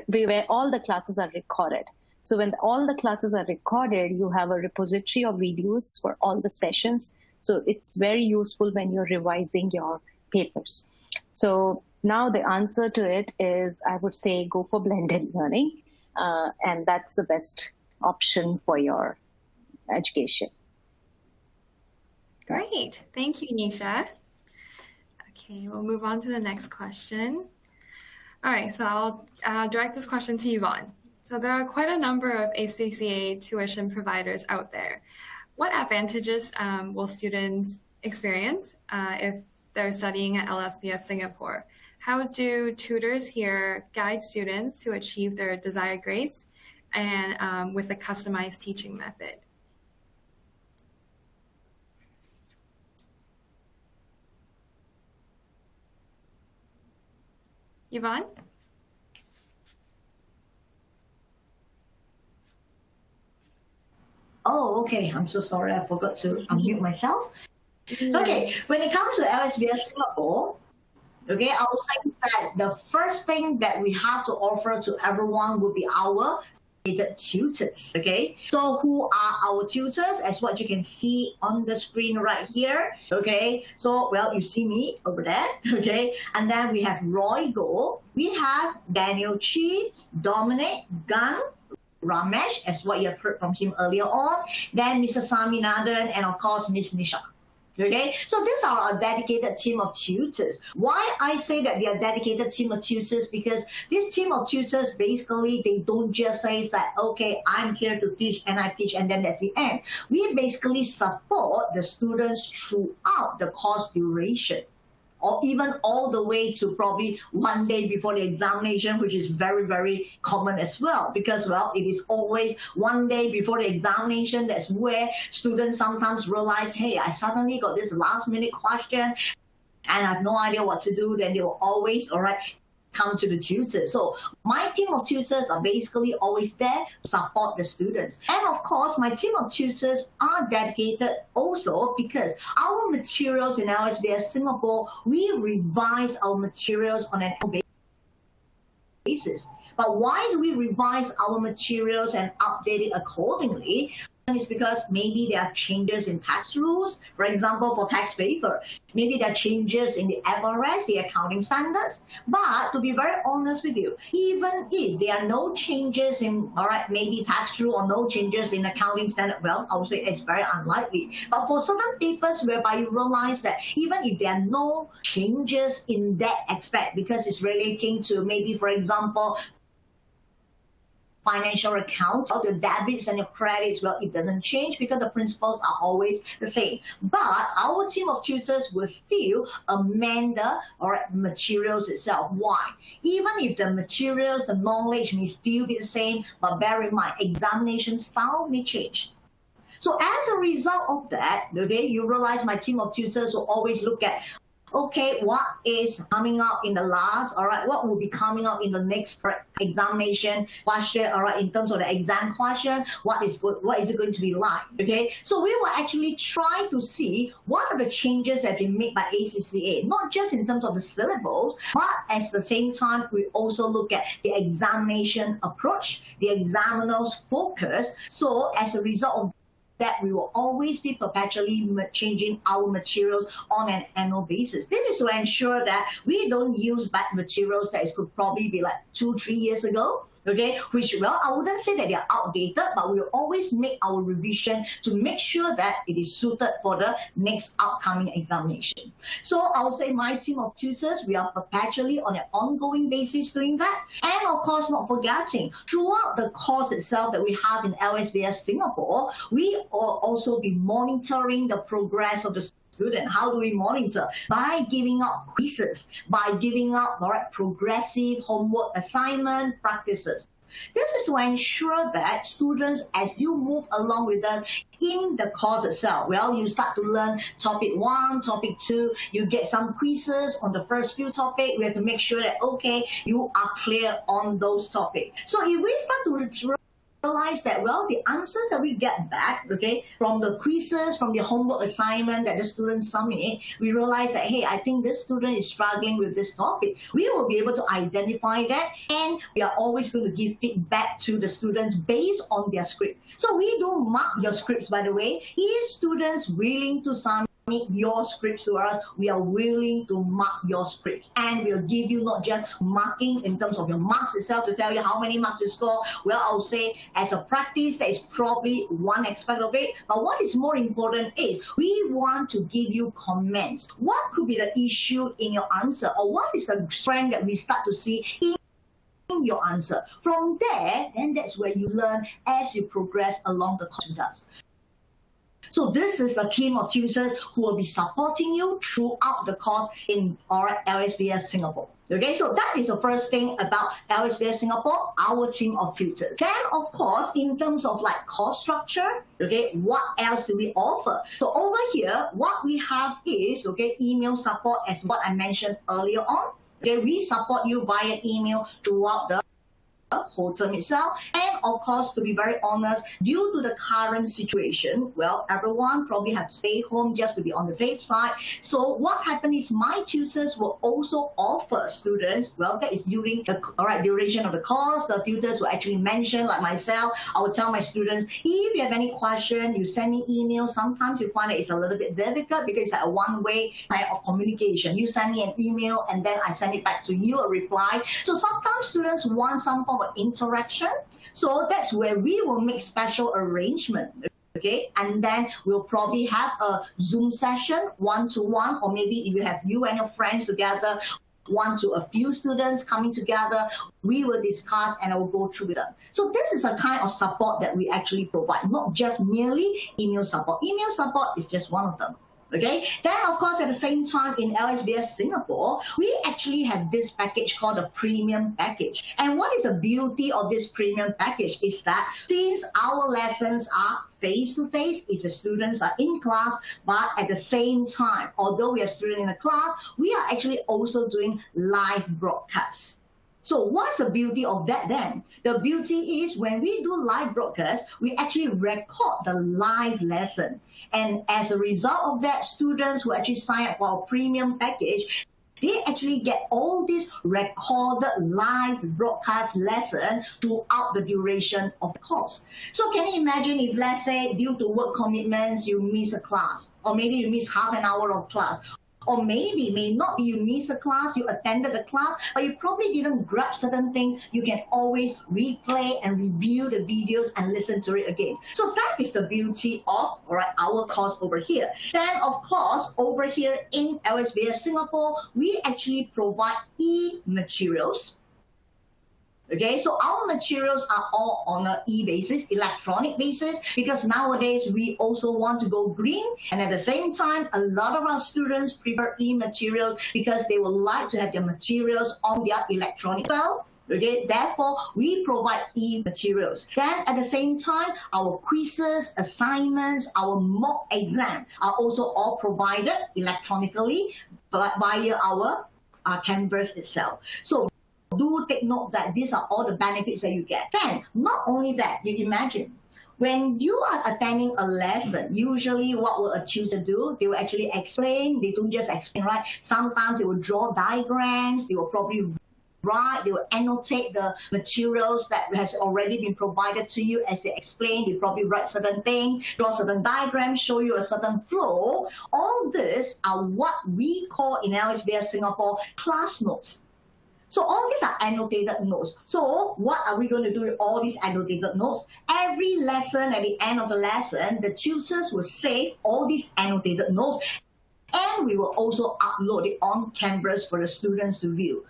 where all the classes are recorded. So when all the classes are recorded, you have a repository of videos for all the sessions. So it's very useful when you're revising your papers. So now the answer to it is, I would say, go for blended learning. And that's the best option for your education. Great. Thank you, Nisha. Okay, we'll move on to the next question. All right, so I'll direct this question to Yvonne. So there are quite a number of ACCA tuition providers out there. What advantages will students experience if they're studying at LSBF Singapore? How do tutors here guide students to achieve their desired grades and with a customized teaching method? Yvonne? Oh, okay. I'm so sorry. I forgot to unmute myself. Okay. When it comes to LSBF Singapore, okay, I would say that the first thing that we have to offer to everyone would be our tutors, okay? So who are our tutors? As what you can see on the screen right here, okay? So, well, you see me over there, okay? And then we have Roy Goh, we have Daniel Chi, Dominic, Gunn, Ramesh, as what you have heard from him earlier on, then Mr. Sami Nathan, and of course, Miss Nisha. Okay, so these are a dedicated team of tutors. Why I say that they are dedicated team of tutors? Because this team of tutors, basically, they don't just say that, okay, I'm here to teach and I teach and then that's the end. We basically support the students throughout the course duration, or even all the way to probably one day before the examination, which is very, very common as well. Because, well, it is always one day before the examination. That's where students sometimes realize, hey, I suddenly got this last minute question and I have no idea what to do. Then they will always, all right, come to the tutors. So my team of tutors are basically always there to support the students. And of course, my team of tutors are dedicated also because our materials in LSBF Singapore, we revise our materials on an annual basis. But why do we revise our materials and update it accordingly? Is because maybe there are changes in tax rules, for example, for tax paper. Maybe there are changes in the FRS, the accounting standards. But to be very honest with you, even if there are no changes in, all right, maybe tax rule or no changes in accounting standard, well, I would say it's very unlikely. But for certain papers whereby you realize that even if there are no changes in that aspect, because it's relating to maybe, for example, financial accounts, all your debits and your credits, well, it doesn't change because the principles are always the same. But our team of tutors will still amend the materials itself. Why? Even if the materials, the knowledge may still be the same, but bear in mind, examination style may change. So as a result of that, okay, you realize my team of tutors will always look at, okay, what is coming out in the last, all right, what will be coming out in the next examination question, all right, in terms of the exam question, what is it going to be like, okay? So we will actually try to see what are the changes that have been made by ACCA, not just in terms of the syllables, but at the same time, we also look at the examination approach, the examiner's focus. So as a result of that, we will always be perpetually changing our materials on an annual basis. This is to ensure that we don't use bad materials that could probably be like 2-3 years ago, okay, which, well, I wouldn't say that they are outdated, but we will always make our revision to make sure that it is suited for the next upcoming examination. So I would say my team of tutors, we are perpetually on an ongoing basis doing that. And of course, not forgetting, throughout the course itself that we have in LSBF Singapore, we will also be monitoring the progress of the student. How do we monitor? By giving out quizzes, by giving out progressive homework assignment practices. This is to ensure that students, as you move along with us in the course itself, well, you start to learn topic 1, topic 2, you get some quizzes on the first few topics. We have to make sure that, okay, you are clear on those topics. So if we start to realize that, well, the answers that we get back, okay, from the quizzes, from the homework assignment that the students submit, we realize that, hey, I think this student is struggling with this topic. We will be able to identify that, and we are always going to give feedback to the students based on their script. So we do mark your scripts, by the way. If students willing to submit your scripts to us, we are willing to mark your scripts, and we'll give you not just marking in terms of your marks itself to tell you how many marks you score. Well, I'll say as a practice, that is probably one aspect of it, but what is more important is we want to give you comments. What could be the issue in your answer, or what is the trend that we start to see in your answer? From there, then that's where you learn as you progress along the course with us. So this is a team of tutors who will be supporting you throughout the course in our LSBF Singapore. Okay, so that is the first thing about LSBF Singapore, our team of tutors. Then, of course, in terms of like course structure, okay, what else do we offer? So over here, what we have is, okay, email support, as what I mentioned earlier on. Okay, we support you via email throughout the whole term itself. And of course, to be very honest, due to the current situation, well, everyone probably have to stay home just to be on the safe side. So what happened is my tutors will also offer students, well, that is during the duration of the course, the tutors will actually mention, like myself, I will tell my students, if you have any question, you send me email. Sometimes you find that it's a little bit difficult because it's like a one-way type of communication. You send me an email and then I send it back to you, a reply. So sometimes students want some form of interaction. So that's where we will make special arrangement. Okay, and then we'll probably have a Zoom session, one-to-one, or maybe if you have you and your friends together, one to a few students coming together, we will discuss and I will go through with them. So this is a kind of support that we actually provide, not just merely email support. Email support is just one of them. Okay, then of course at the same time in LSBF Singapore, we actually have this package called the premium package. And what is the beauty of this premium package is that since our lessons are face-to-face, if the students are in class, but at the same time, although we have students in the class, we are actually also doing live broadcasts. So what's the beauty of that then? The beauty is when we do live broadcast, we actually record the live lesson. And as a result of that, students who actually sign up for our premium package, they actually get all these recorded live broadcast lesson throughout the duration of the course. So can you imagine if, let's say, due to work commitments, you miss a class, or maybe you miss half an hour of class, or maybe, may not be you missed a class, you attended the class, but you probably didn't grab certain things. You can always replay and review the videos and listen to it again. So that is the beauty of our course over here. Then, of course, over here in LSBF Singapore, we actually provide e-materials. Okay, so our materials are all on an e-basis, electronic basis, because nowadays we also want to go green. And at the same time, a lot of our students prefer e-materials because they would like to have their materials on their electronic file. Okay, therefore, we provide e-materials. Then at the same time, our quizzes, assignments, our mock exam are also all provided electronically via our Canvas itself. So do take note that these are all the benefits that you get. Then, not only that, you imagine, when you are attending a lesson, usually what will a tutor do? They will actually explain. They don't just explain, right? Sometimes they will draw diagrams. They will probably write. They will annotate the materials that has already been provided to you as they explain. They probably write certain things, draw certain diagrams, show you a certain flow. All this are what we call in LSBF Singapore class notes. So all these are annotated notes. So what are we going to do with all these annotated notes? Every lesson, at the end of the lesson, the tutors will save all these annotated notes, and we will also upload it on Canvas for the students to view.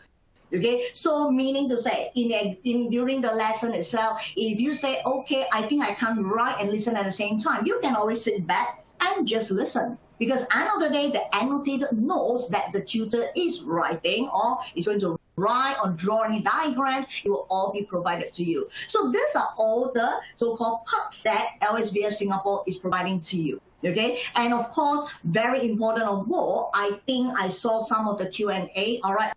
Okay, so meaning to say, during the lesson itself, if you say, okay, I think I can't write and listen at the same time, you can always sit back and just listen. Because at the end of the day, the annotated notes that the tutor is writing or is going to write or draw any diagrams, it will all be provided to you. So these are all the so-called perks that LSBF Singapore is providing to you. Okay, and of course, very important of all, I think I saw some of the Q&A, all right,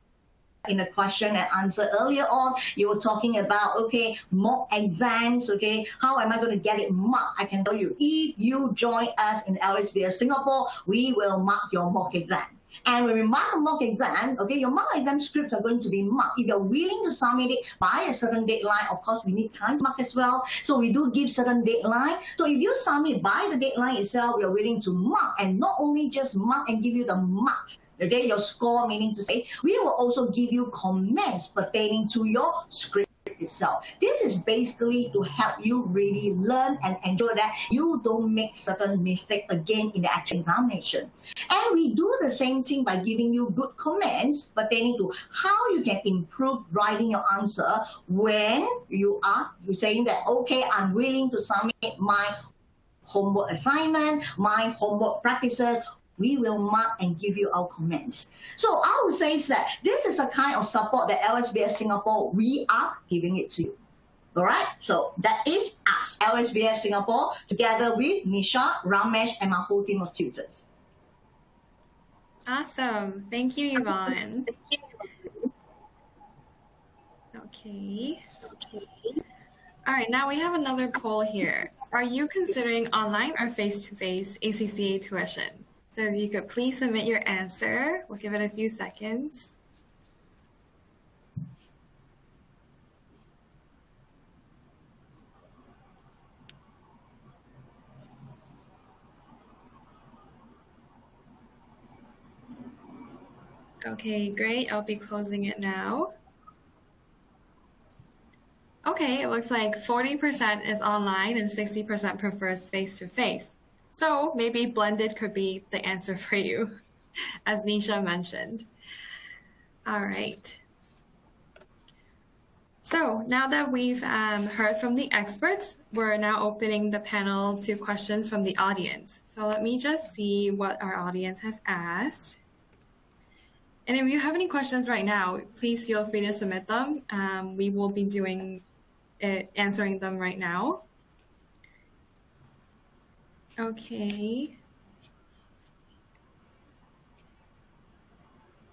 in the question and answer earlier on, you were talking about, okay, mock exams, okay, how am I going to get it marked? I can tell you, if you join us in LSBF Singapore, we will mark your mock exam. And when we mark a mock exam, okay, your mock exam scripts are going to be marked. If you're willing to submit it by a certain deadline, of course, we need time to mark as well. So we do give certain deadline. So if you submit by the deadline itself, we are willing to mark, and not only just mark and give you the marks, okay, your score, meaning to say, we will also give you comments pertaining to your script itself. This is basically to help you really learn and ensure that you don't make certain mistakes again in the actual examination. And we do the same thing by giving you good comments pertaining to how you can improve writing your answer when you're saying that, okay, I'm willing to submit my homework assignment, my homework practices. We will mark and give you our comments. So I would say that this is a kind of support that LSBF Singapore, we are giving it to you. All right, so that is us, LSBF Singapore, together with Nisha, Ramesh, and my whole team of tutors. Awesome. Thank you, Yvonne. Okay. All right, now we have another poll here. Are you considering online or face-to-face ACCA tuition? So if you could please submit your answer, we'll give it a few seconds. Okay, great. I'll be closing it now. Okay. Okay, it looks like 40% is online and 60% prefers face-to-face. So maybe blended could be the answer for you, as Nisha mentioned. All right. So now that we've heard from the experts, we're now opening the panel to questions from the audience. So let me just see what our audience has asked. And if you have any questions right now, please feel free to submit them. We will be answering them right now. Okay.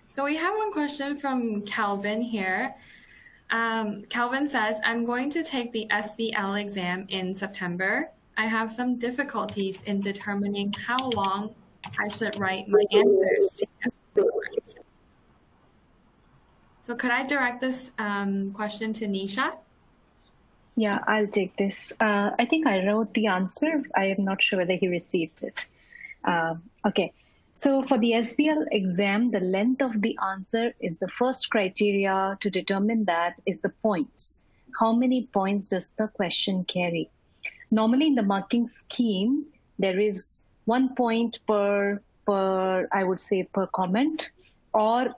So we have one question from Calvin here. Calvin says, I'm going to take the SBL exam in September. I have some difficulties in determining how long I should write my answers to. So could I direct this question to Nisha? Yeah, I'll take this. I think I wrote the answer. I am not sure whether he received it. Okay. So for the SBL exam, the length of the answer is the first criteria to determine that is the points. How many points does the question carry? Normally in the marking scheme, there is 1 point per I would say per comment, or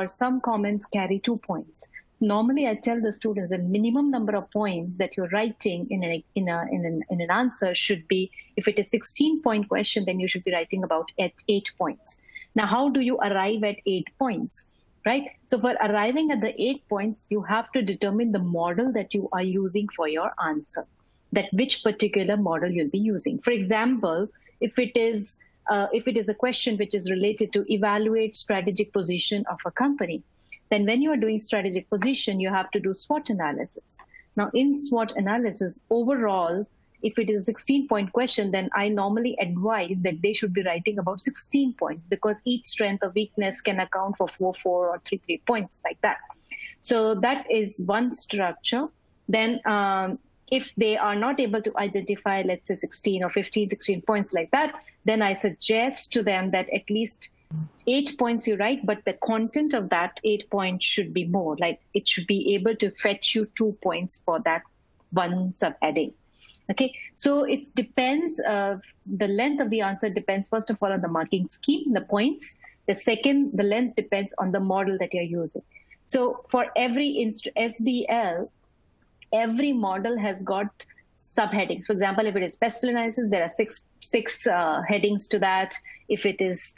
some comments carry 2 points. Normally, I tell the students the minimum number of points that you're writing in an answer should be, if it is 16-point question, then you should be writing about at 8 points. Now, how do you arrive at 8 points, right? So for arriving at the 8 points, you have to determine the model that you are using for your answer, that which particular model you'll be using. For example, if it is a question which is related to evaluate strategic position of a company, then when you are doing strategic position, you have to do SWOT analysis. Now, in SWOT analysis, overall, if it is a 16-point question, then I normally advise that they should be writing about 16 points, because each strength or weakness can account for 4 or 3 points, like that. So that is one structure. Then if they are not able to identify, let's say 16 or 15, 16 points like that, then I suggest to them that at least 8 points you write, but the content of that 8 points should be more, like it should be able to fetch you 2 points for that one subheading. Okay, so it depends, the length of the answer depends first of all on the marking scheme, the points. The second, the length depends on the model that you're using. So for every SBL, every model has got subheadings. For example, if it is pestle analysis, there are six headings to that. If it is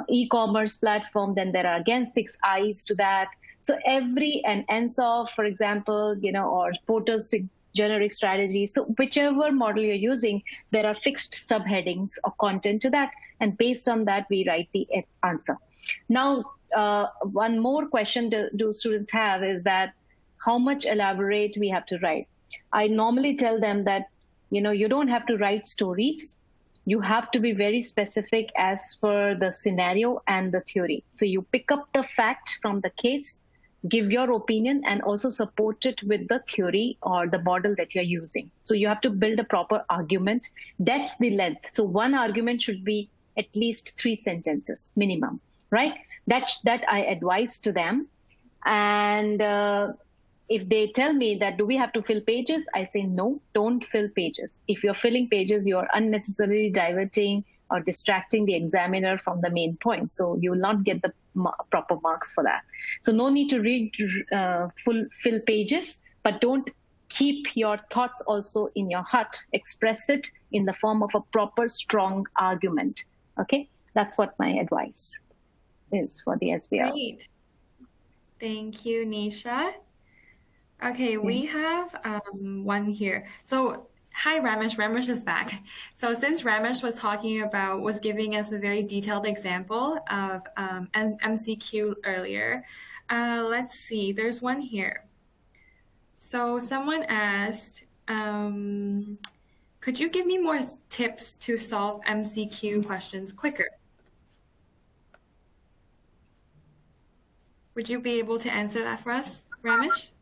e-commerce platform, then there are again 6 I's to that. So every, and NSOF, for example, or Porter's generic strategy. So whichever model you're using, there are fixed subheadings or content to that. And based on that, we write the answer. Now, one more question do students have is that how much elaborate we have to write. I normally tell them that, you don't have to write stories. You have to be very specific as per the scenario and the theory. So you pick up the fact from the case, give your opinion, and also support it with the theory or the model that you're using. So you have to build a proper argument. That's the length. So one argument should be at least 3 sentences minimum, right? That I advise to them. And if they tell me that, do we have to fill pages? I say, no, don't fill pages. If you're filling pages, you're unnecessarily diverting or distracting the examiner from the main point. So you will not get the proper marks for that. So no need to read fill pages, but don't keep your thoughts also in your heart. Express it in the form of a proper, strong argument. Okay, that's what my advice is for the SBL. Great. Thank you, Nisha. Okay, we have one here. So, hi, Ramesh. Ramesh is back. So since Ramesh was giving us a very detailed example of MCQ earlier, let's see, there's one here. So someone asked, could you give me more tips to solve MCQ questions quicker? Would you be able to answer that for us, Ramesh?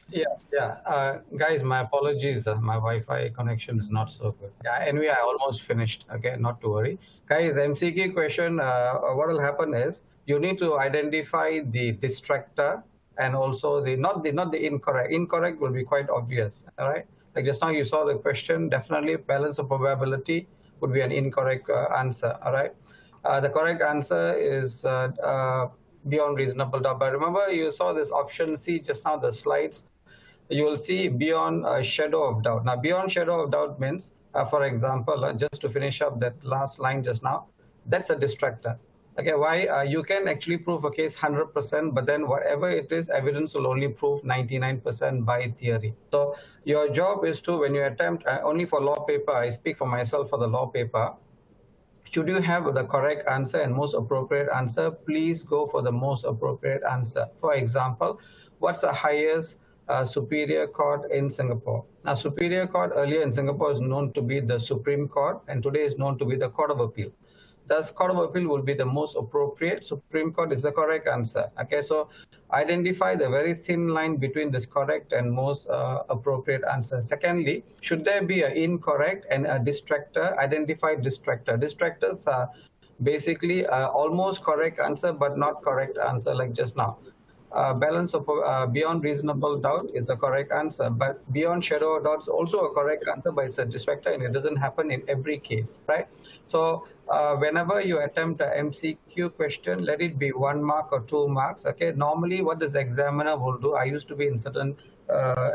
Yeah. Guys, my apologies. My Wi-Fi connection is not so good. Yeah, anyway, I almost finished. Okay, not to worry. Guys, MCQ question, what will happen is you need to identify the distractor and also not the incorrect. Incorrect will be quite obvious, all right? Like just now you saw the question, definitely balance of probability would be an incorrect answer, all right? The correct answer is beyond reasonable doubt. But remember, you saw this option C just now, the slides. You will see beyond a shadow of doubt. Now, beyond shadow of doubt means, for example, just to finish up that last line just now, that's a distractor. Okay, why? You can actually prove a case 100%, but then whatever it is, evidence will only prove 99% by theory. So your job is to, when you attempt, only for law paper, I speak for myself for the law paper, should you have the correct answer and most appropriate answer, please go for the most appropriate answer. For example, what's the highest superior court in Singapore? Now, superior court earlier in Singapore is known to be the Supreme Court, and today is known to be the Court of Appeal. Thus, Court of Appeal will be the most appropriate. Supreme Court is the correct answer. Okay, so identify the very thin line between this correct and most appropriate answer. Secondly, should there be an incorrect and a distractor? Identify distractor. Distractors are basically almost correct answer, but not correct answer, like just now. Balance of beyond reasonable doubt is a correct answer, but beyond shadow of doubt is also a correct answer, but it's a distractor, and it doesn't happen in every case, right? So whenever you attempt a MCQ question, let it be 1 mark or 2 marks. Okay, normally what this examiner will do, I used to be in certain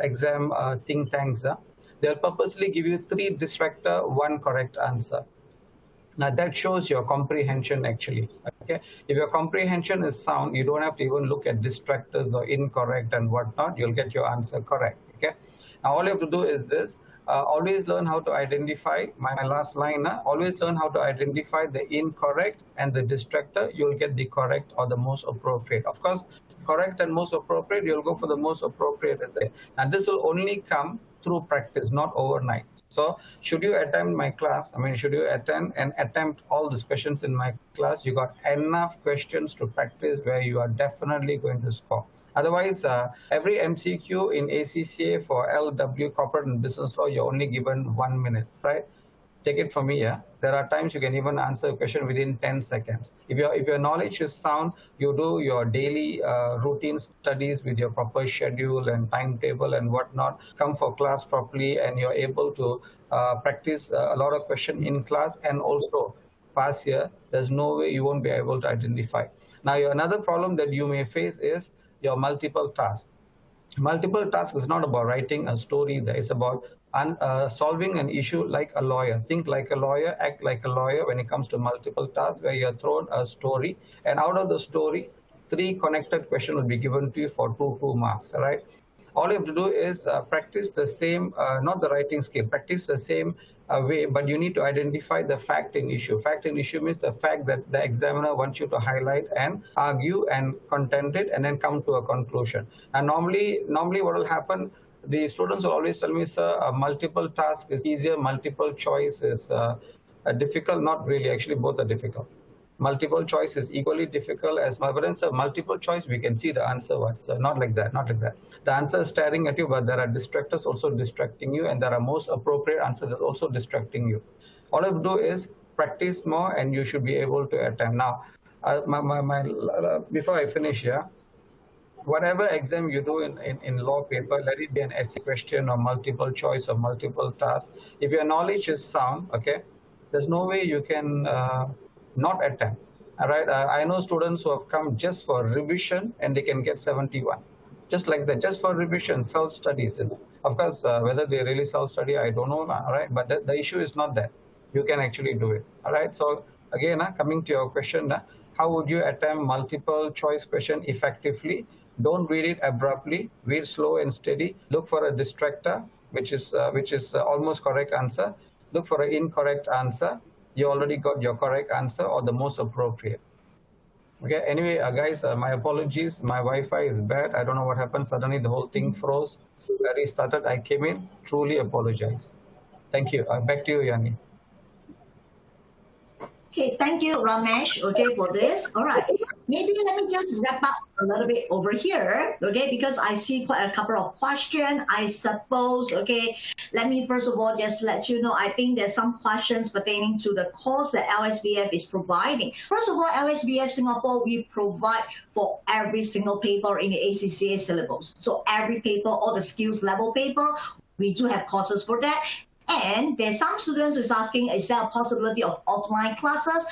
exam think tanks. They'll purposely give you 3 distractor, 1 correct answer. Now that shows your comprehension actually. Okay, if your comprehension is sound, you don't have to even look at distractors or incorrect and whatnot. You'll get your answer correct. Okay. Now all you have to do is this: always learn how to identify. My last line. Always learn how to identify the incorrect and the distractor. You'll get the correct or the most appropriate. Of course, correct and most appropriate. You'll go for the most appropriate essay. And this will only come through practice, not overnight. So should you attend my class, should you attend and attempt all these questions in my class, you got enough questions to practice where you are definitely going to score. Otherwise, every MCQ in ACCA for LW, corporate and business law, you're only given 1 minute, right? Take it from me, yeah? There are times you can even answer a question within 10 seconds. If your knowledge is sound, you do your daily routine studies with your proper schedule and timetable and whatnot, come for class properly, and you're able to practice a lot of questions in class and also pass here, there's no way you won't be able to identify. Now, another problem that you may face is your multiple tasks. Multiple tasks is not about writing a story. It's about solving an issue like a lawyer. Think like a lawyer, act like a lawyer when it comes to multiple tasks, where you're thrown a story, and out of the story, 3 connected questions will be given to you for 2 marks. All right. All you have to do is practice the same, not the writing skill, practice the same way, but you need to identify the fact in issue. Fact in issue means the fact that the examiner wants you to highlight and argue and contend it, and then come to a conclusion. And normally what will happen, the students will always tell me, sir, a multiple task is easier, multiple choice is difficult. Not really, actually both are difficult. Multiple choice is equally difficult as multiple choice. We can see the answer. What's not like that, not like that. The answer is staring at you, but there are distractors also distracting you, and there are most appropriate answers that also distracting you. All you have to do is practice more, and you should be able to attempt. Now, before I finish here, whatever exam you do in law paper, let it be an essay question or multiple choice or multiple task. If your knowledge is sound, okay, there's no way you can not attempt. All right. I know students who have come just for revision and they can get 71. Just like that, just for revision, self-studies. Of course, whether they really self-study, I don't know. All right. But the issue is not that. You can actually do it. All right. So again, coming to your question, how would you attempt multiple choice question effectively? Don't read it abruptly. Read slow and steady. Look for a distractor, which is almost correct answer. Look for an incorrect answer. You already got your correct answer or the most appropriate. Okay. Anyway, guys, my apologies. My Wi-Fi is bad. I don't know what happened. Suddenly the whole thing froze. I restarted. I came in. Truly apologize. Thank you. Back to you, Yanni. Okay, thank you, Ramesh, okay, for this. All right. Maybe let me just wrap up a little bit over here, okay, because I see quite a couple of questions, I suppose, okay. Let me first of all just let you know, I think there's some questions pertaining to the course that LSBF is providing. First of all, LSBF Singapore, we provide for every single paper in the ACCA syllabus. So every paper, all the skills level paper, we do have courses for that. And there's some students who's asking, is there a possibility of offline classes?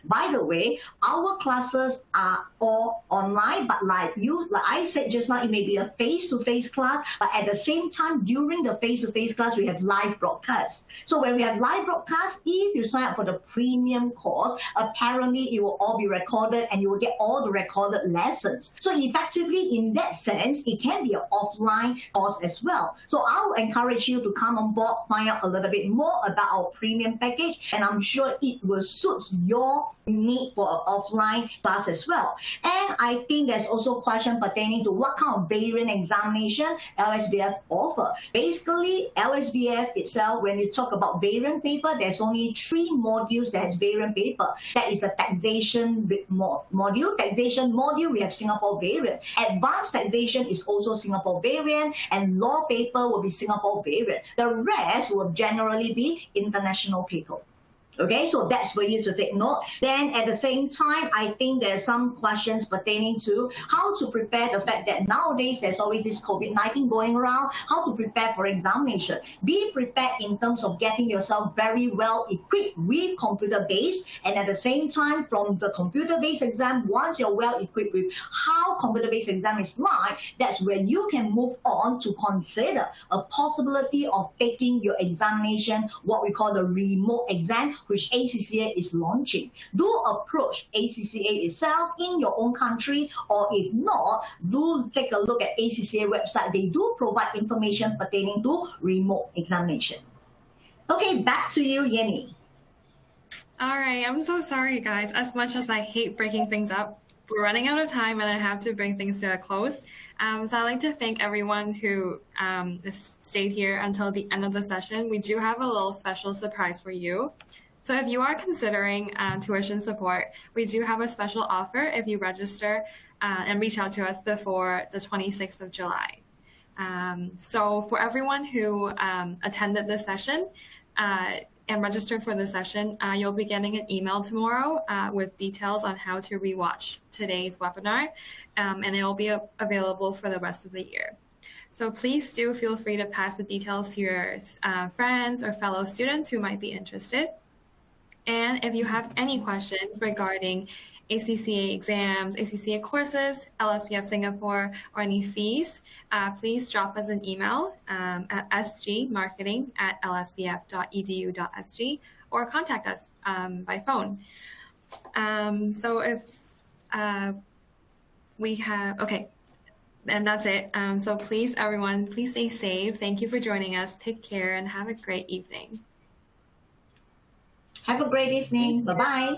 By the way, our classes are all online, but like I said just now, it may be a face-to-face class, but at the same time, during the face-to-face class, we have live broadcast. So when we have live broadcast, if you sign up for the premium course, apparently it will all be recorded and you will get all the recorded lessons. So effectively, in that sense, it can be an offline course as well. So I will encourage you to come on board, find out a little bit more about our premium package, and I'm sure it will suit your need for an offline class as well. And I think there's also a question pertaining to what kind of variant examination LSBF offer. Basically, LSBF itself, when you talk about variant paper, there's only 3 modules that has variant paper. That is the taxation module. Taxation module, we have Singapore variant. Advanced taxation is also Singapore variant, and law paper will be Singapore variant. The rest will generally be international paper. Okay, so that's for you to take note. Then at the same time, I think there's some questions pertaining to how to prepare the fact that nowadays there's always this COVID-19 going around, how to prepare for examination. Be prepared in terms of getting yourself very well equipped with computer-based, and at the same time, from the computer-based exam, once you're well equipped with how computer-based exam is like, that's where you can move on to consider a possibility of taking your examination, what we call the remote exam, which ACCA is launching. Do approach ACCA itself in your own country, or if not, do take a look at ACCA website. They do provide information pertaining to remote examination. Okay, back to you, Yenny. All right, I'm so sorry, guys. As much as I hate breaking things up, we're running out of time and I have to bring things to a close. So I'd like to thank everyone who stayed here until the end of the session. We do have a little special surprise for you. So if you are considering tuition support, we do have a special offer if you register and reach out to us before the 26th of July. So for everyone who attended this session and registered for the session, you'll be getting an email tomorrow with details on how to rewatch today's webinar, and it will be available for the rest of the year. So please do feel free to pass the details to your friends or fellow students who might be interested. And if you have any questions regarding ACCA exams, ACCA courses, LSBF Singapore, or any fees, please drop us an email at sgmarketing@lsbf.edu.sg or contact us by phone. So if we have, okay, and that's it. So please, everyone, please stay safe. Thank you for joining us. Take care and have a great evening. Have a great evening. Bye-bye.